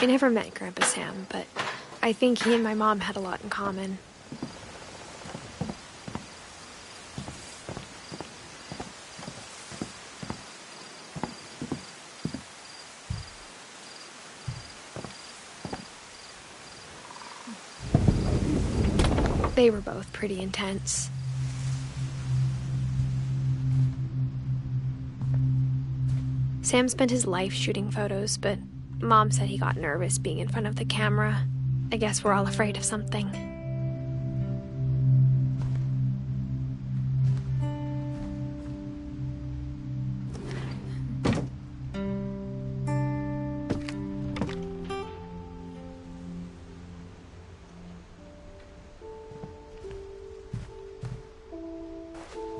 I never met Grandpa Sam, but I think he and my mom had a lot in common. They were both pretty intense. Sam spent his life shooting photos, but Mom said he got nervous being in front of the camera. I guess we're all afraid of something.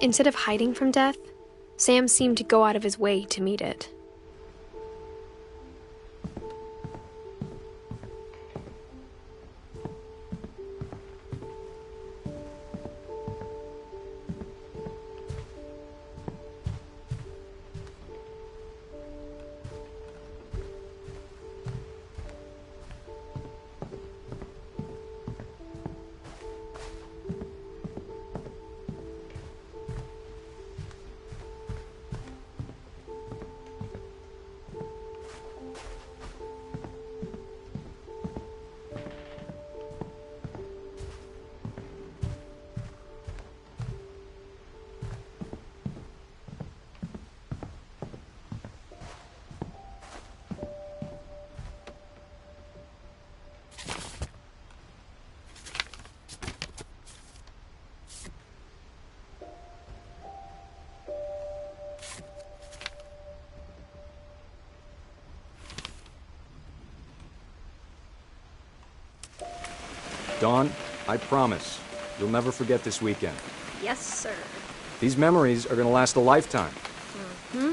Instead of hiding from death, Sam seemed to go out of his way to meet it. Dawn, I promise, you'll never forget this weekend. Yes, sir. These memories are gonna last a lifetime. Mm-hmm.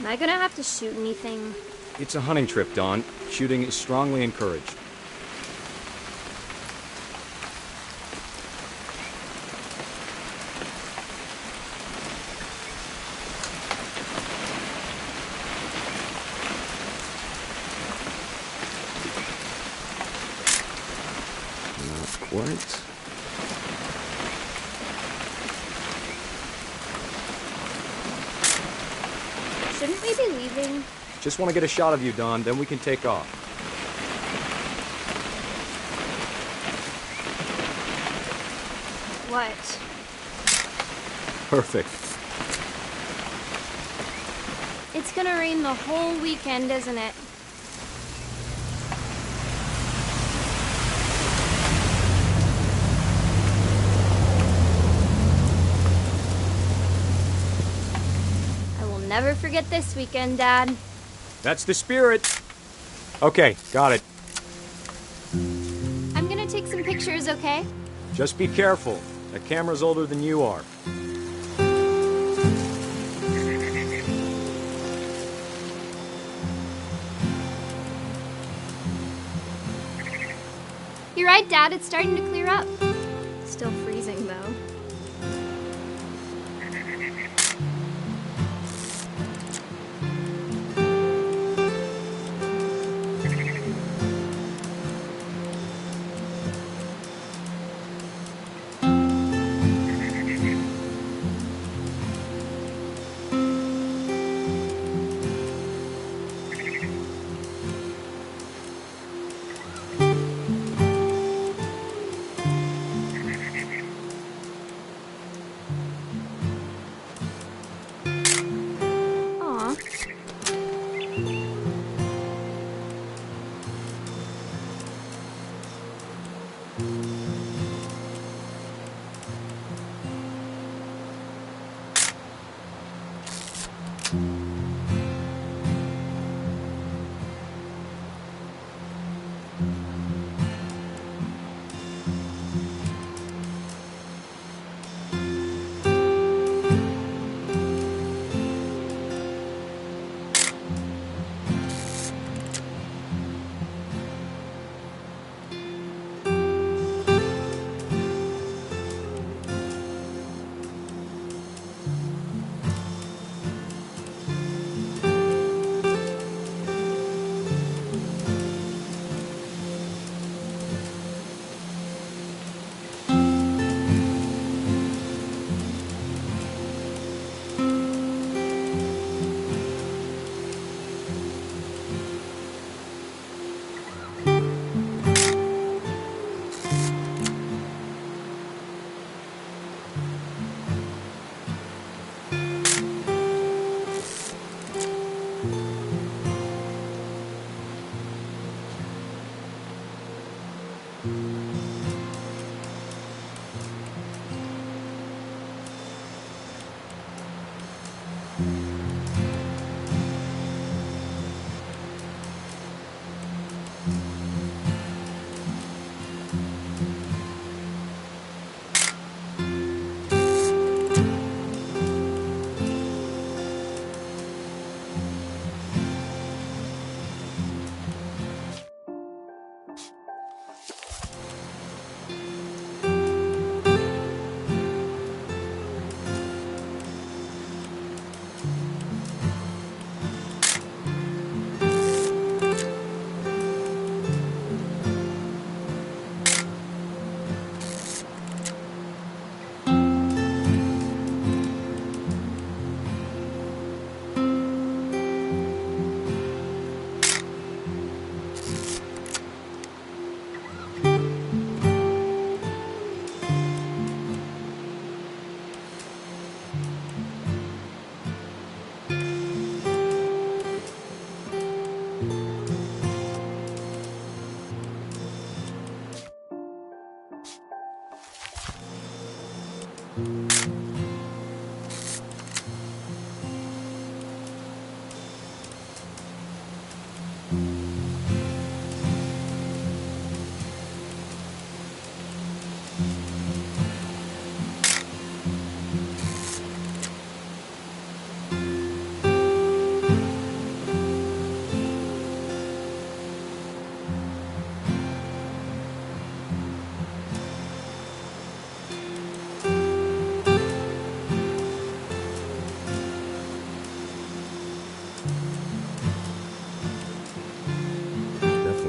Am I gonna have to shoot anything? It's a hunting trip, Dawn. Shooting is strongly encouraged. Quite. Shouldn't we be leaving? Just want to get a shot of you, Dawn, then we can take off. What? Perfect. It's gonna rain the whole weekend, isn't it? Never forget this weekend, Dad. That's the spirit. Okay, got it. I'm gonna take some pictures, okay? Just be careful. That camera's older than you are. You're right, Dad. It's starting to clear up. Still freezing, though.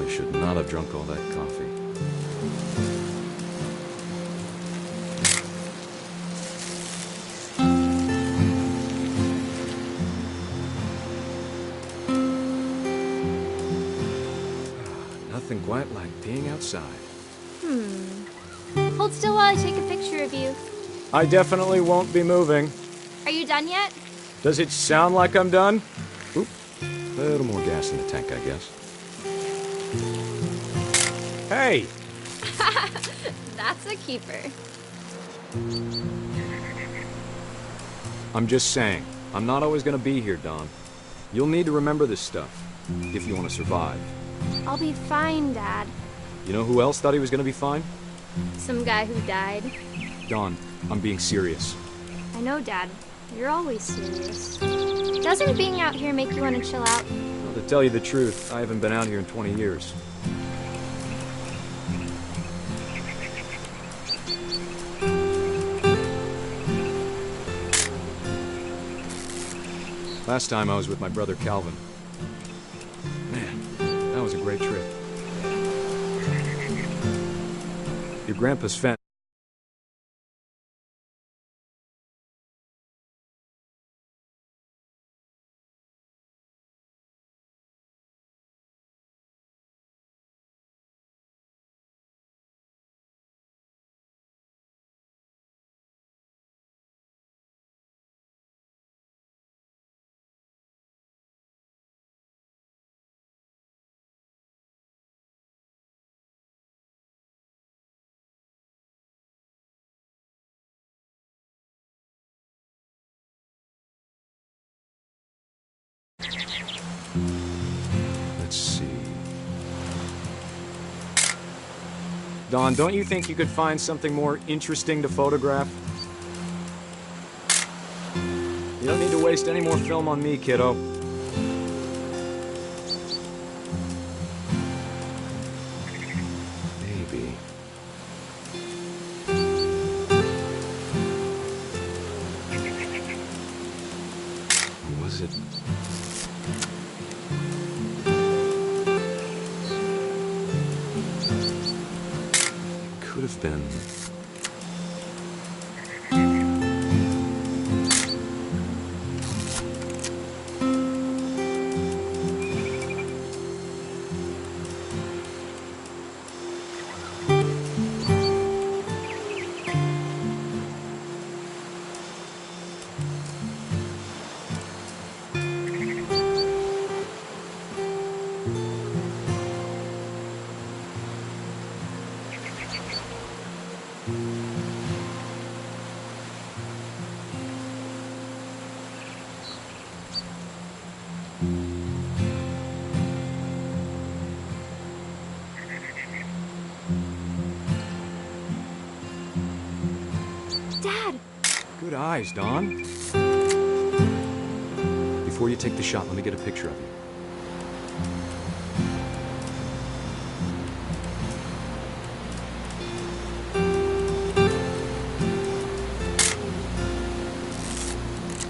Should not have drunk all that coffee. Nothing quite like being outside. Hold still while I take a picture of you. I definitely won't be moving. Are you done yet? Does it sound like I'm done? Oop. A little more gas in the tank, I guess. Hey! That's a keeper. I'm just saying, I'm not always gonna be here, Don. You'll need to remember this stuff, if you want to survive. I'll be fine, Dad. You know who else thought he was gonna be fine? Some guy who died. Don, I'm being serious. I know, Dad. You're always serious. Doesn't being out here make you want to chill out? Well, to tell you the truth, I haven't been out here in 20 years. Last time I was with my brother Calvin. Man, that was a great trip. Your grandpa's fence. Let's see. Don, don't you think you could find something more interesting to photograph? You don't need to waste any more film on me, kiddo. Maybe. Or was it? Could have been. Dad! Good eyes, Don. Before you take the shot, let me get a picture of you.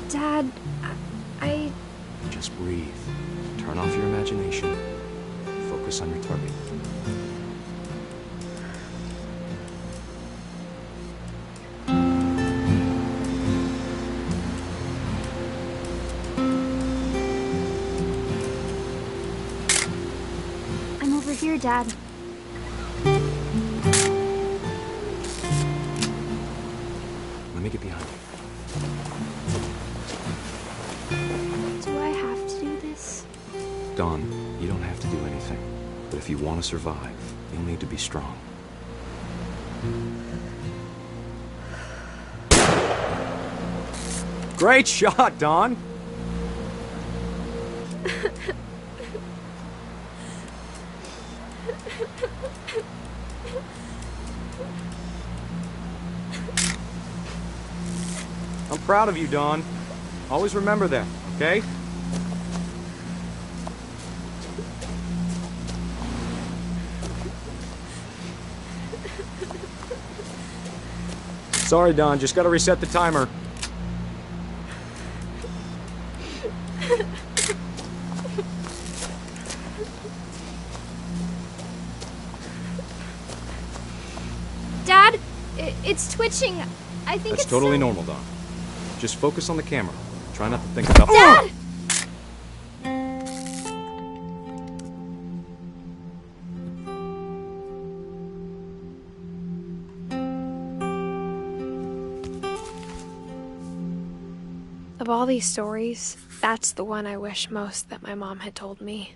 Dad, I... Just breathe. Turn off your imagination. Focus on your target. I'm over here, Dad. Let me get behind you. Do I have to do this? Don, you don't have to do anything. But if you want to survive, you'll need to be strong. Great shot, Don! I'm proud of you, Don. Always remember that, okay? Sorry, Don. Just gotta reset the timer. Dad, it's twitching. I think That's it's totally normal, Don. Just focus on the camera. Try not to think about... Dad! Of all these stories, that's the one I wish most that my mom had told me.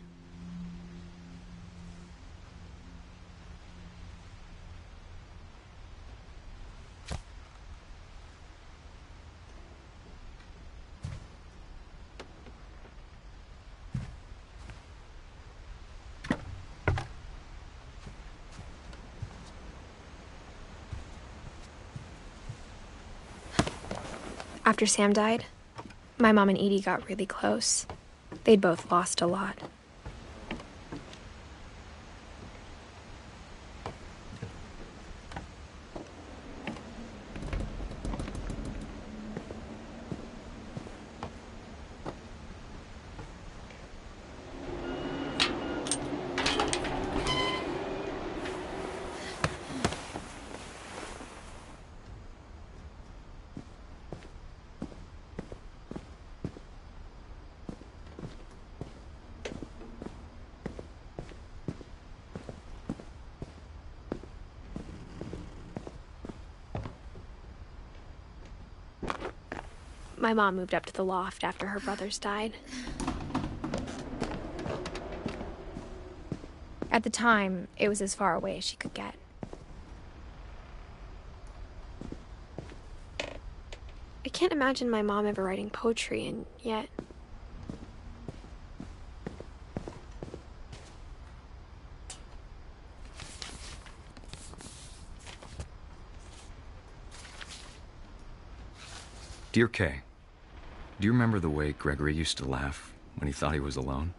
After Sam died, my mom and Edie got really close. They'd both lost a lot. My mom moved up to the loft after her brothers died. At the time, it was as far away as she could get. I can't imagine my mom ever writing poetry, and yet... Dear Kay, do you remember the way Gregory used to laugh when he thought he was alone?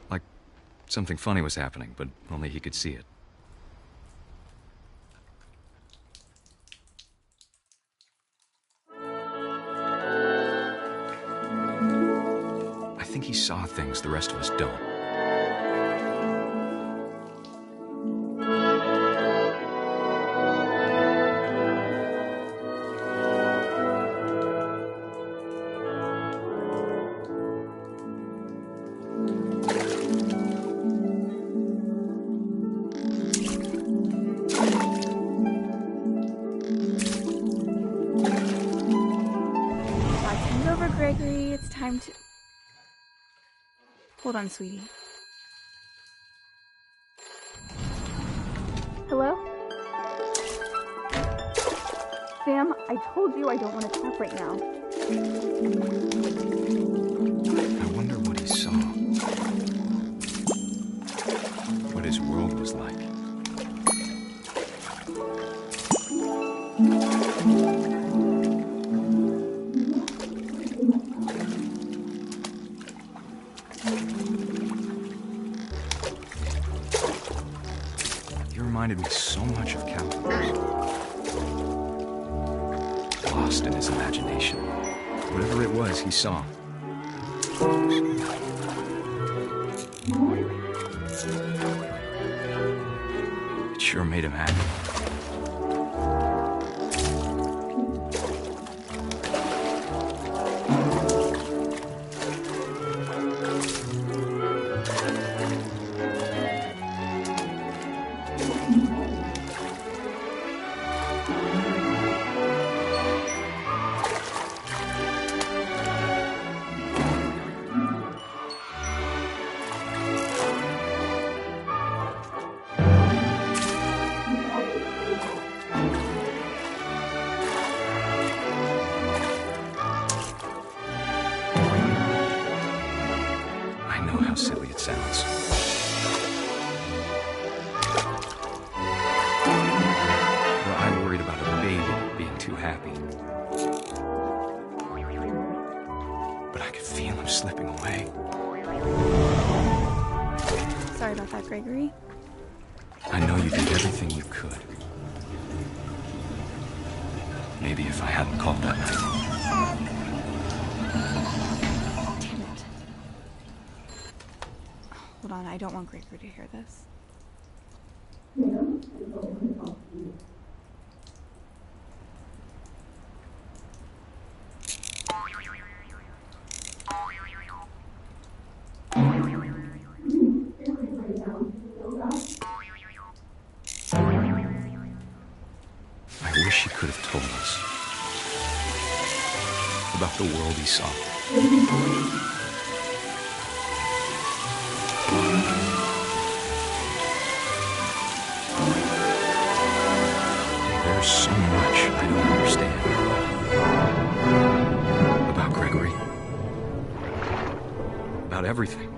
Like something funny was happening, but only he could see it. I think he saw things the rest of us don't. Gregory, it's time to... Hold on, sweetie. Hello? Sam, I told you I don't want to talk right now. I wonder what he saw. What his world was like. He reminded me so much of Calvin. Lost in his imagination. Whatever it was he saw. It sure made him happy. I know how silly it sounds. Well, I worried about a baby being too happy. But I could feel him slipping away. Sorry about that, Gregory. I know you did everything you could. Maybe if I hadn't called that night. Damn it. Hold on, I don't want Gregory to hear this. I wish he could have told us about the world he saw. There's so much I don't understand about Gregory, about everything.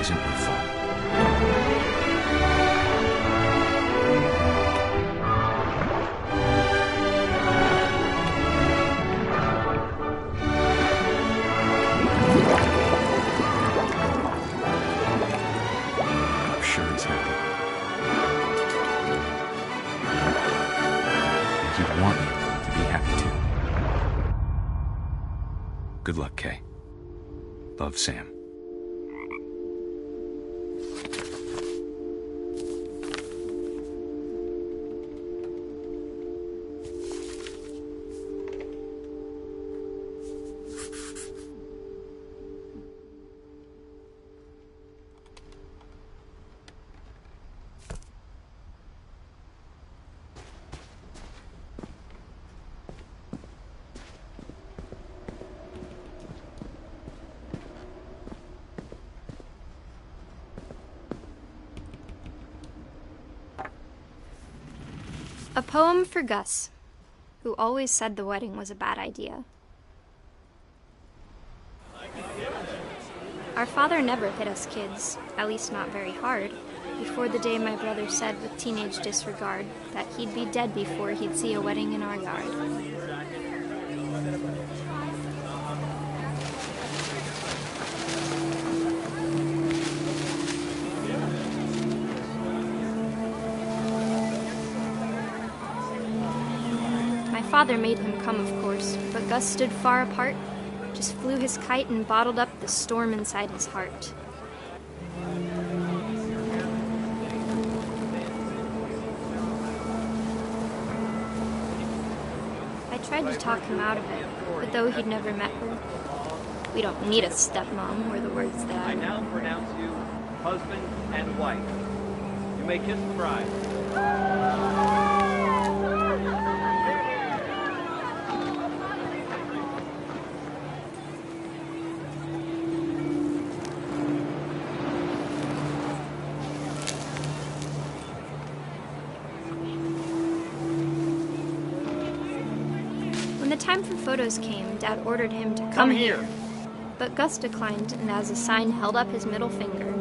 Wasn't your fault. I'm sure he's happy. And he'd want you to be happy too. Good luck, Kay. Love, Sam. A poem for Gus, who always said the wedding was a bad idea. Our father never hit us kids, at least not very hard, before the day my brother said with teenage disregard that he'd be dead before he'd see a wedding in our yard. father made him come, of course, but Gus stood far apart, just flew his kite and bottled up the storm inside his heart. I tried to talk him out of it, but though he'd never met her, we don't need a stepmom, were the words that I now pronounce you husband and wife. You may kiss the bride. When the time for photos came, Dad ordered him to come here. But Gus declined and as a sign held up his middle finger.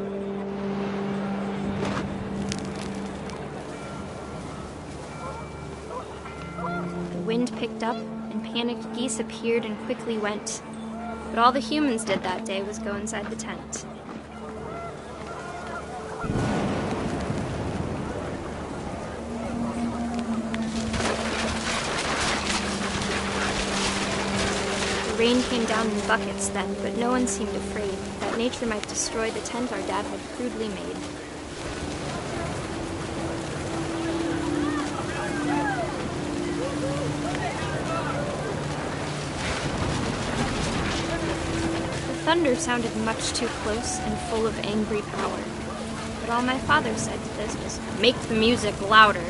The wind picked up and panicked geese appeared and quickly went. But all the humans did that day was go inside the tent. The rain came down in buckets then, but no one seemed afraid that nature might destroy the tent our dad had crudely made. The thunder sounded much too close and full of angry power. But all my father said to this was, "Make the music louder."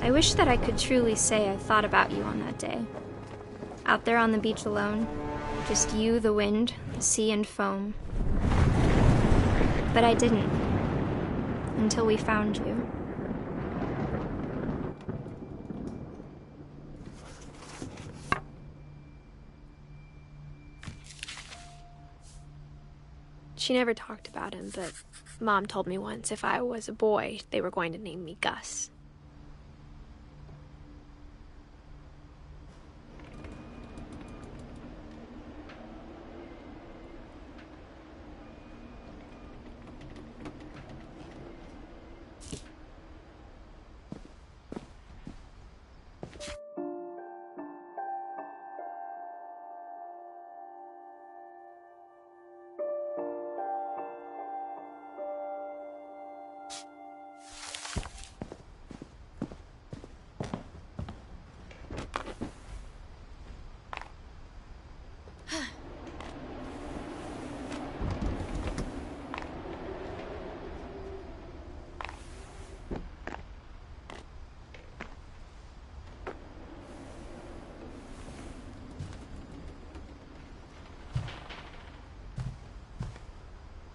I wish that I could truly say I thought about you on that day. Out there on the beach alone, just you, the wind, the sea, and foam. But I didn't, until we found you. She never talked about him, but Mom told me once if I was a boy, they were going to name me Gus.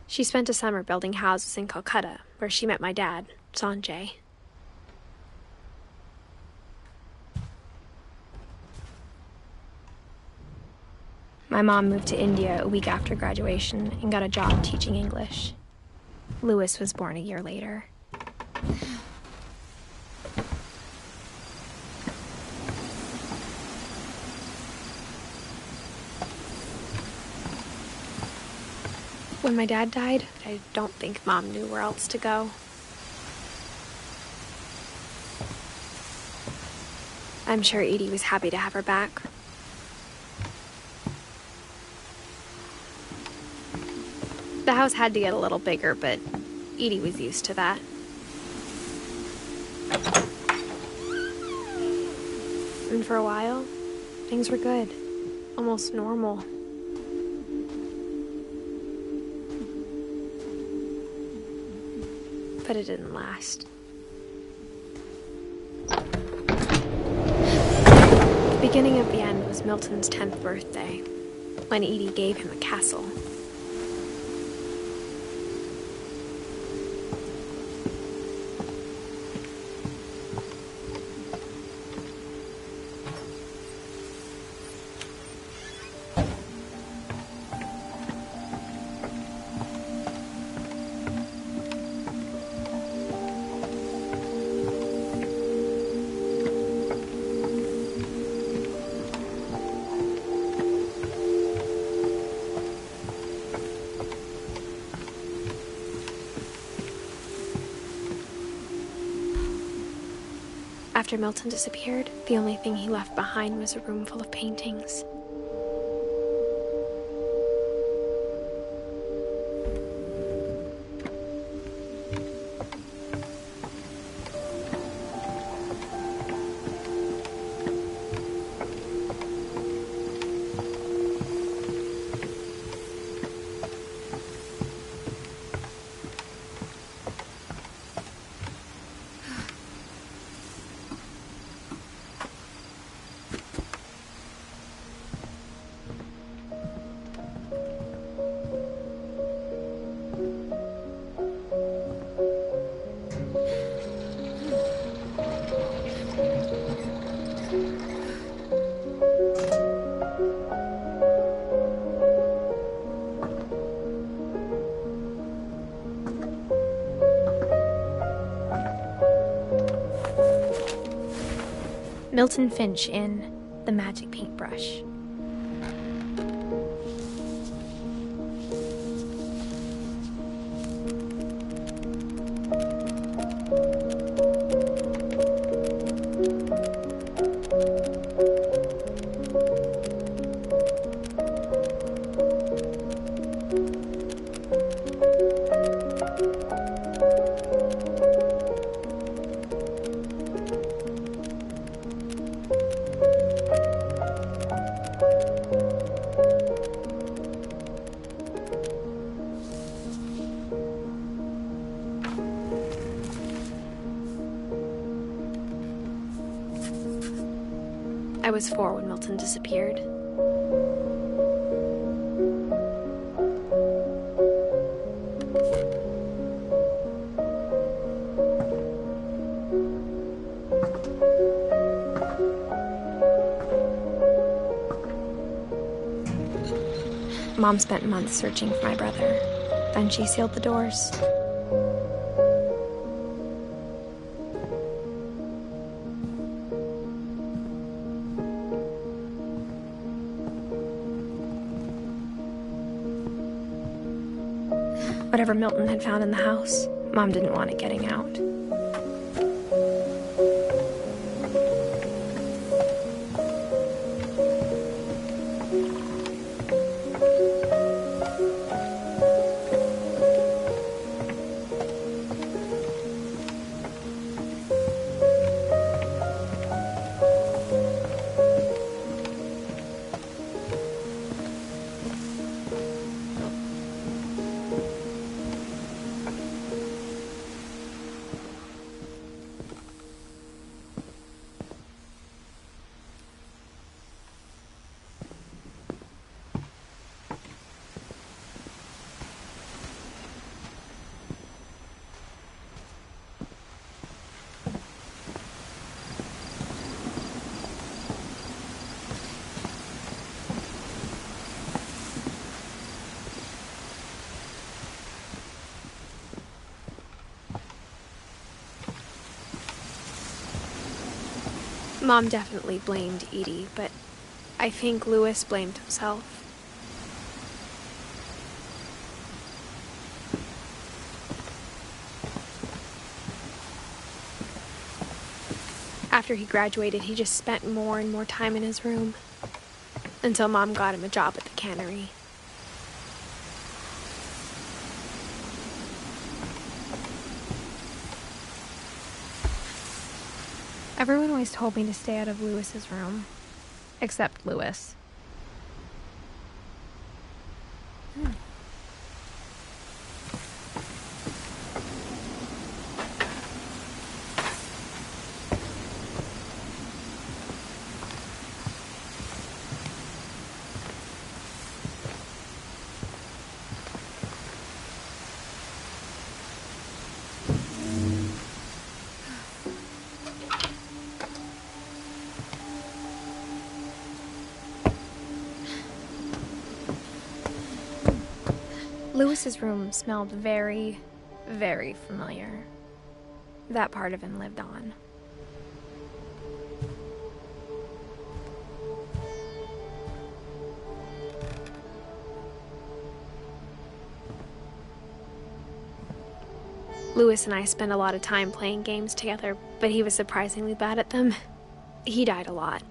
She spent a summer building houses in Calcutta, where she met my dad, Sanjay. My mom moved to India a week after graduation and got a job teaching English. Louis was born a year later. When my dad died, I don't think Mom knew where else to go. I'm sure Edie was happy to have her back. The house had to get a little bigger, but Edie was used to that. And for a while, things were good. Almost normal. But it didn't last. The beginning of the end was Milton's 10th birthday, when Edie gave him a castle. After Milton disappeared, the only thing he left behind was a room full of paintings. Milton Finch in The Magic Paintbrush. I was 4 when Milton disappeared. Mom spent months searching for my brother. Then she sealed the doors. Whatever Milton had found in the house, Mom didn't want it getting out. Mom definitely blamed Edie, but I think Louis blamed himself. After he graduated, he just spent more and more time in his room, until Mom got him a job at the cannery. Everyone always told me to stay out of Louis's room, except Louis. Louis's room smelled very, very familiar. That part of him lived on. Lewis and I spent a lot of time playing games together, but he was surprisingly bad at them. He died a lot.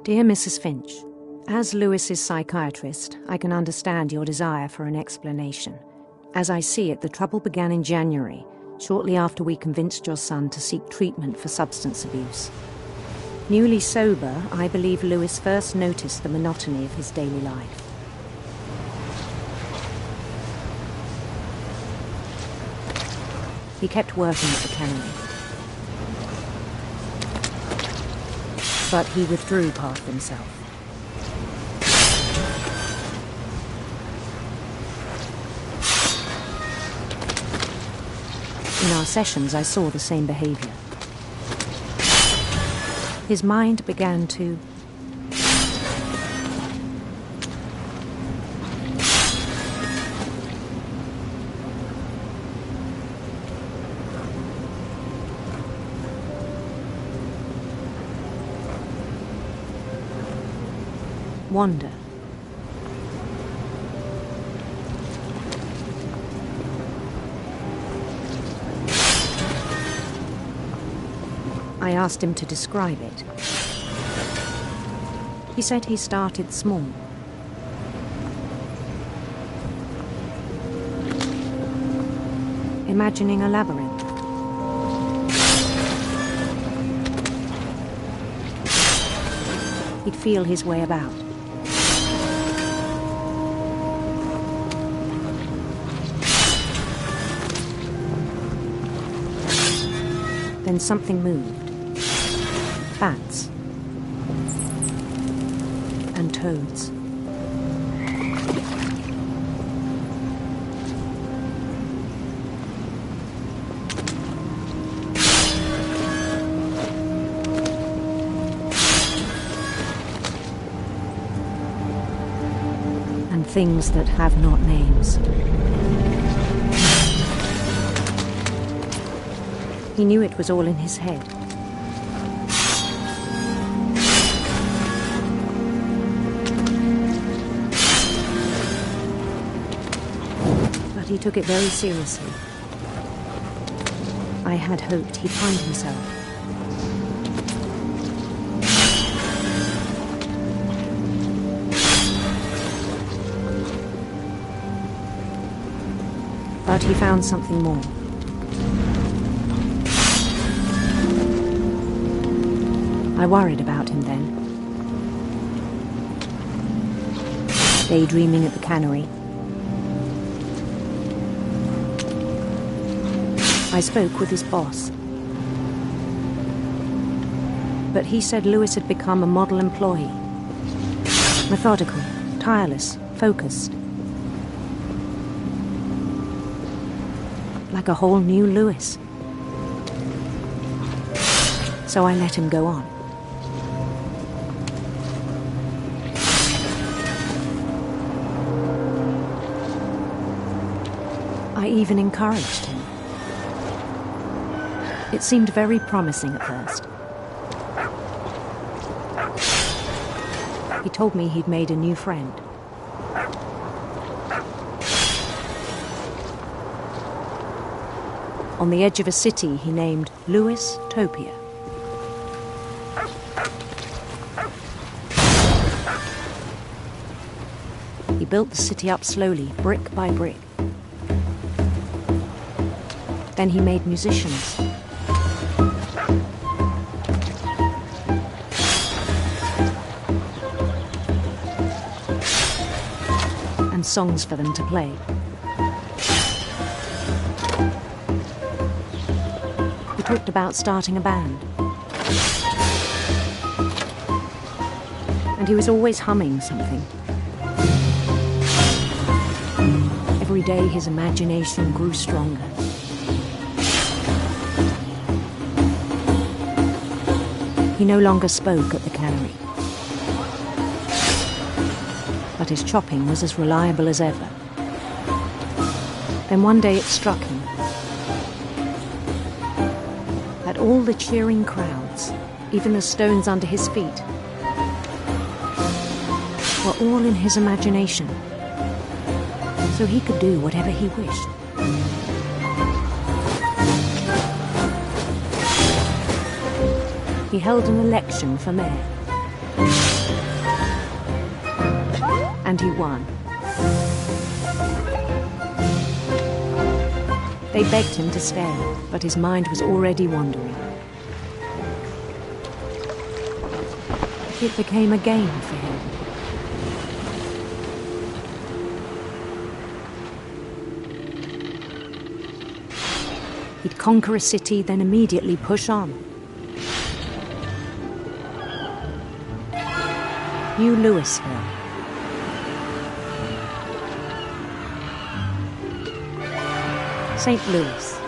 Dear Mrs. Finch, as Lewis's psychiatrist, I can understand your desire for an explanation. As I see it, the trouble began in January, shortly after we convinced your son to seek treatment for substance abuse. Newly sober, I believe Lewis first noticed the monotony of his daily life. He kept working at the cannery, but he withdrew part of himself. In our sessions, I saw the same behavior. His mind began to wander. I asked him to describe it. He said he started small. Imagining a labyrinth. He'd feel his way about. Then something moved. Bats. And toads. And things that have not names. He knew it was all in his head. But he took it very seriously. I had hoped he'd find himself. But he found something more. I worried about him then. Daydreaming at the cannery. I spoke with his boss. But he said Lewis had become a model employee. Methodical, tireless, focused. Like a whole new Lewis. So I let him go on. I even encouraged him. It seemed very promising at first. He told me he'd made a new friend. On the edge of a city he named Lewis Topia. He built the city up slowly, brick by brick. Then he made musicians. And songs for them to play. He talked about starting a band. And he was always humming something. Every Every day his imagination grew stronger. He no longer spoke at the cannery, but his chopping was as reliable as ever. Then one day it struck him that all the cheering crowds, even the stones under his feet, were all in his imagination, so he could do whatever he wished. He held an election for mayor, and he won. They begged him to stay, but his mind was already wandering. It became a game for him. He'd conquer a city, then immediately push on. New Louisville. St. Louis.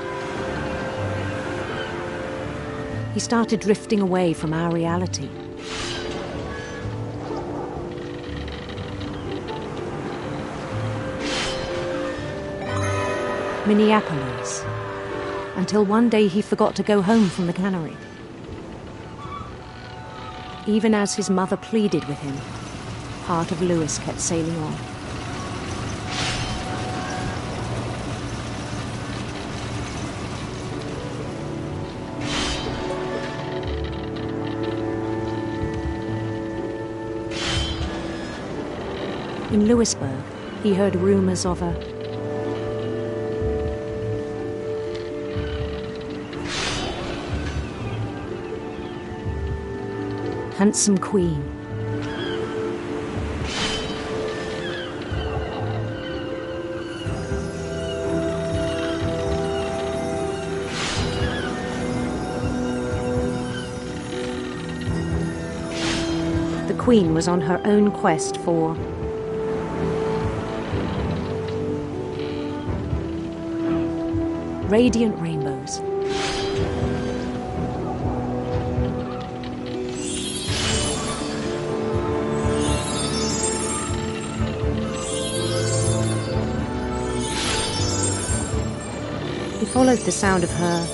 He started drifting away from our reality. Minneapolis. Until one day he forgot to go home from the cannery. Even as his mother pleaded with him, part of Louis kept sailing on. In Louisburg, he heard rumors of a handsome queen. The queen was on her own quest for radiant rainbows. He followed the sound of her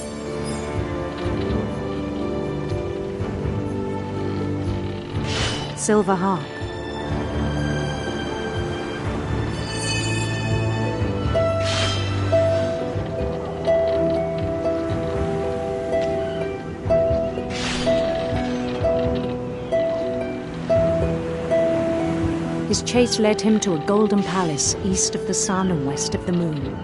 silver harp. His chase led him to a golden palace east of the sun and west of the moon.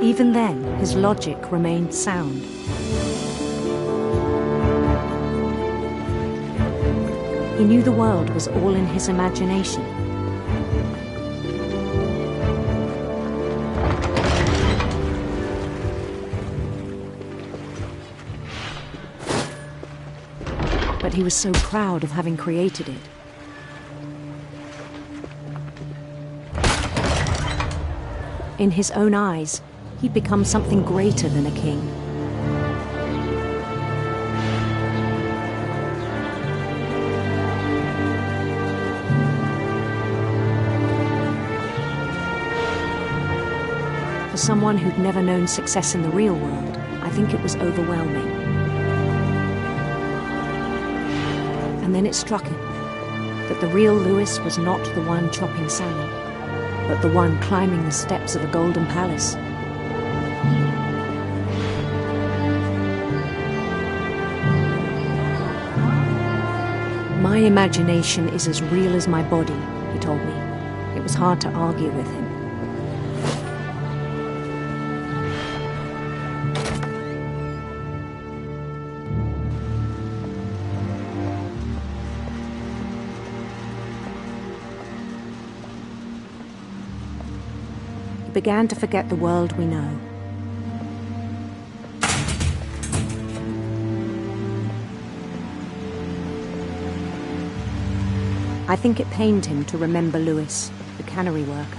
Even then, his logic remained sound. He knew the world was all in his imagination. But he was so proud of having created it. In his own eyes, he'd become something greater than a king. For someone who'd never known success in the real world, I think it was overwhelming. And then it struck him that the real Louis was not the one chopping salmon, but the one climbing the steps of a golden palace. My imagination is as real as my body, he told me. It was hard to argue with him. He began to forget the world we know. I think it pained him to remember Louis, the cannery worker.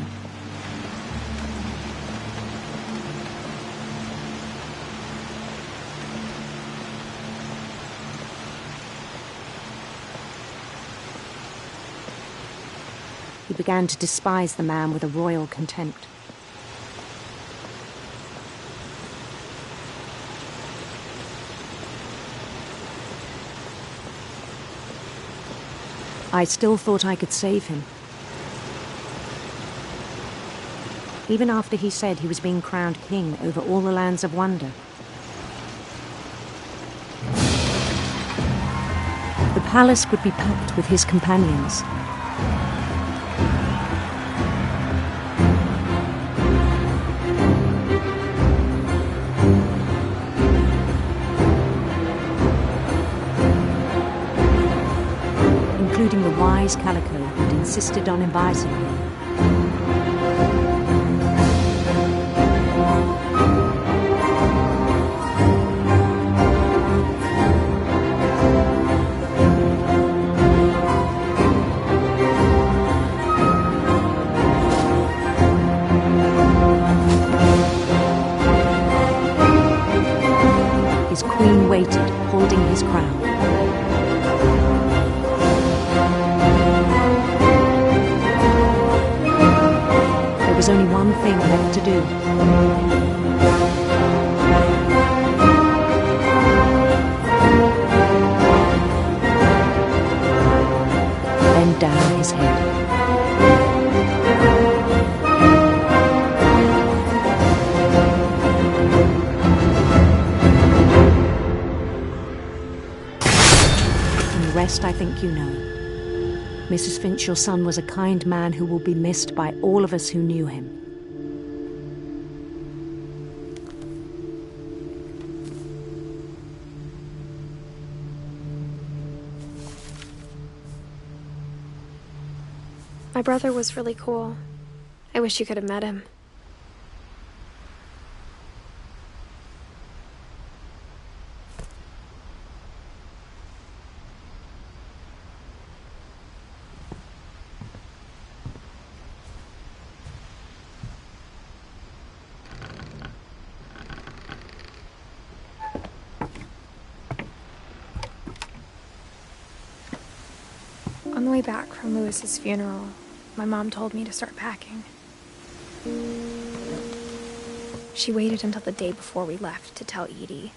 He began to despise the man with a royal contempt. I still thought I could save him. Even after he said he was being crowned king over all the lands of wonder. The palace would be packed with his companions. Including the wise Calico who'd insisted on inviting me. His queen waited, holding his crown. There was only one thing left to do. Bend down his head. And the rest I think you know. Mrs. Finch, your son was a kind man who will be missed by all of us who knew him. My brother was really cool. I wish you could have met him. On the way back from Louis's funeral, my mom told me to start packing. She waited until the day before we left to tell Edie.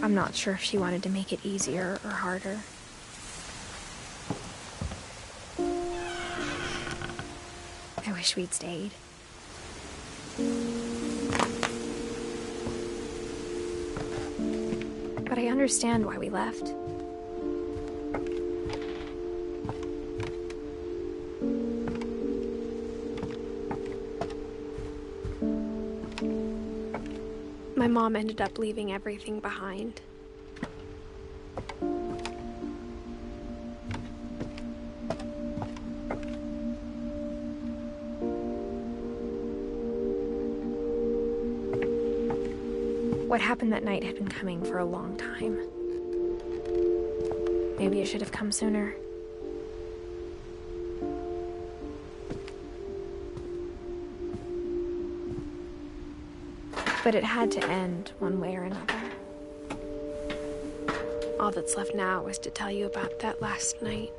I'm not sure if she wanted to make it easier or harder. I wish we'd stayed. But I understand why we left. My mom ended up leaving everything behind. What happened that night had been coming for a long time. Maybe it should have come sooner. But it had to end one way or another. All that's left now is to tell you about that last night.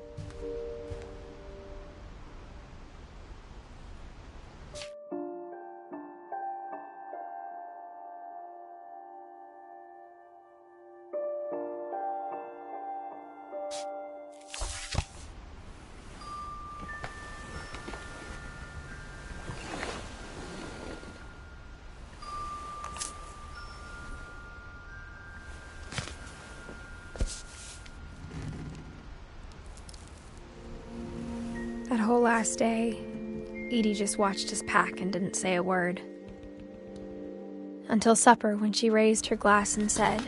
That whole last day, Edie just watched us pack and didn't say a word. Until supper, when she raised her glass and said,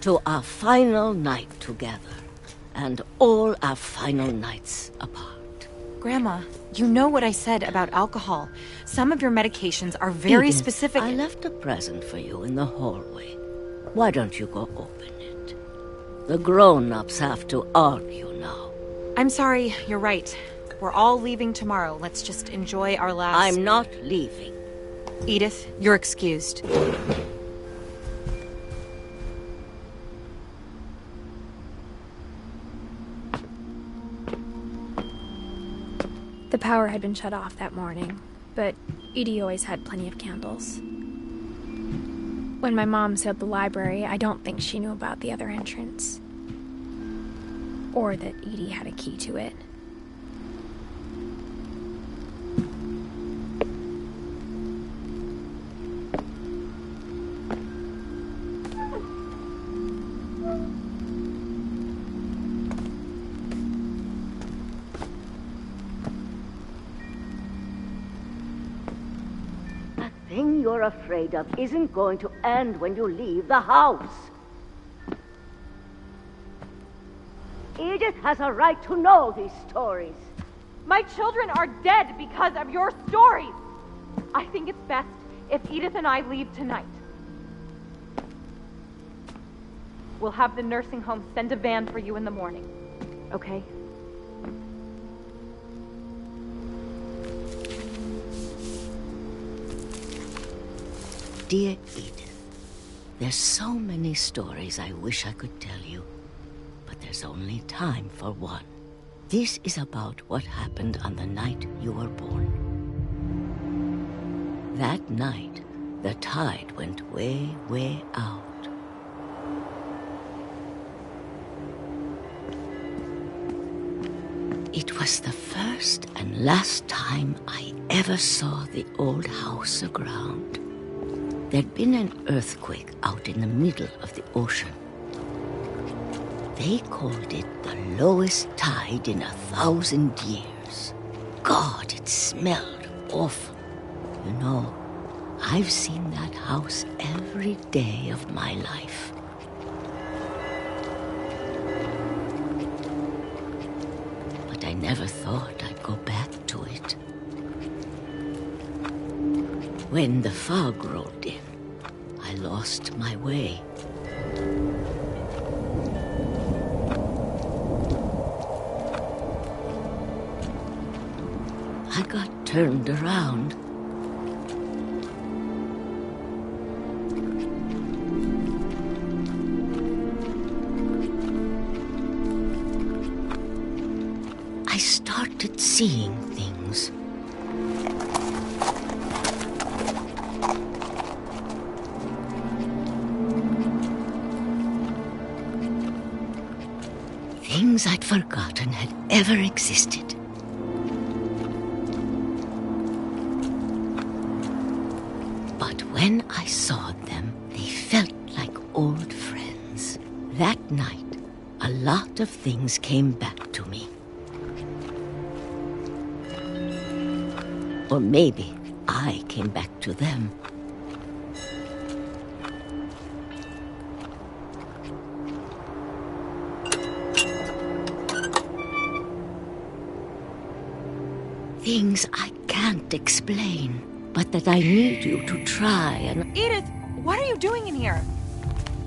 "To our final night together, and all our final nights apart." Grandma, you know what I said about alcohol. Some of your medications are very Edith, specific. I left a present for you in the hallway. Why don't you go open it? The grown-ups have to argue now. I'm sorry, you're right. We're all leaving tomorrow. Let's just enjoy our last... I'm not leaving. Edith, you're excused. The power had been shut off that morning, but Edie always had plenty of candles. When my mom sealed the library, I don't think she knew about the other entrance. Or that Edie had a key to it. The thing you're afraid of isn't going to end when you leave the house. Edith has a right to know these stories. My children are dead because of your stories. I think it's best if Edith and I leave tonight. We'll have the nursing home send a van for you in the morning, okay? Dear Edith, there's so many stories I wish I could tell you, but there's only time for one. This is about what happened on the night you were born. That night, the tide went way, way out. It was the first and last time I ever saw the old house aground. There'd been an earthquake out in the middle of the ocean. They called it the lowest tide in 1,000 years. God, it smelled awful. You know, I've seen that house every day of my life. But I never thought I'd go back to it. When the fog rolled in, I lost my way. I got turned around. I started seeing things. Things I'd forgotten had ever existed. But when I saw them, they felt like old friends. That night, a lot of things came back to me. Or maybe I came back to them. Things I can't explain, but that I need you to try and... Edith, what are you doing in here?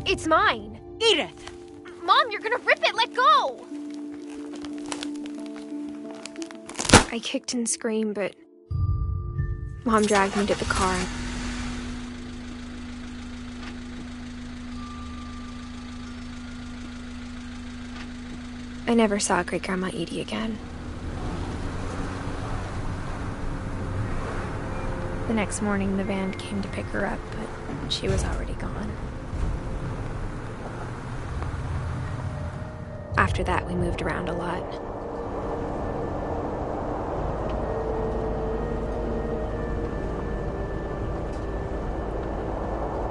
It's mine. Edith! Mom, you're gonna rip it! Let go! I kicked and screamed, but Mom dragged me to the car. I never saw Great-Grandma Edie again. The next morning, the van came to pick her up, but she was already gone. After that, we moved around a lot.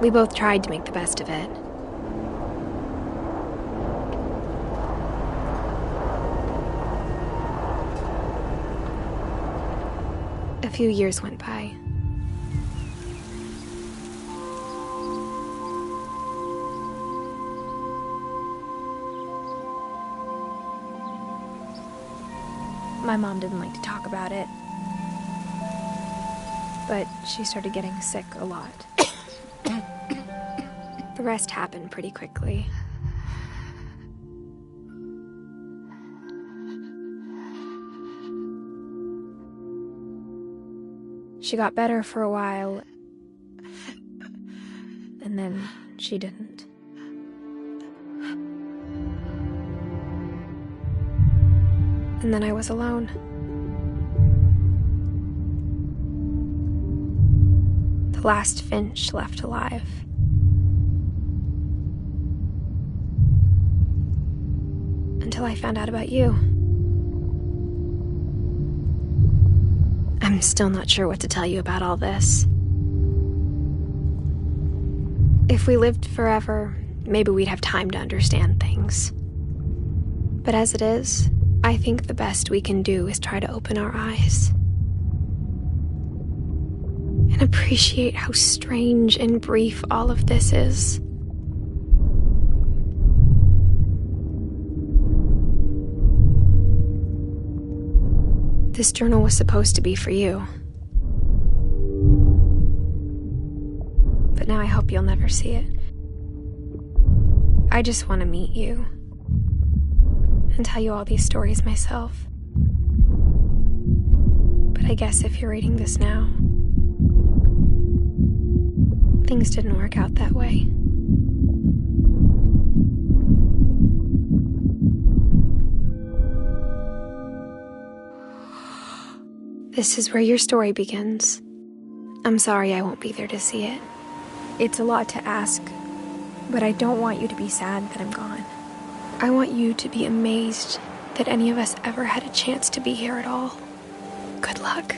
We both tried to make the best of it. A few years went by. My mom didn't like to talk about it, but she started getting sick a lot. The rest happened pretty quickly. She got better for a while, and then she didn't. And then I was alone. The last Finch left alive. Until I found out about you. I'm still not sure what to tell you about all this. If we lived forever, maybe we'd have time to understand things. But as it is, I think the best we can do is try to open our eyes. And appreciate how strange and brief all of this is. This journal was supposed to be for you. But now I hope you'll never see it. I just want to meet you and tell you all these stories myself. But I guess if you're reading this now, things didn't work out that way. This is where your story begins. I'm sorry I won't be there to see it. It's a lot to ask, but I don't want you to be sad that I'm gone. I want you to be amazed that any of us ever had a chance to be here at all. Good luck.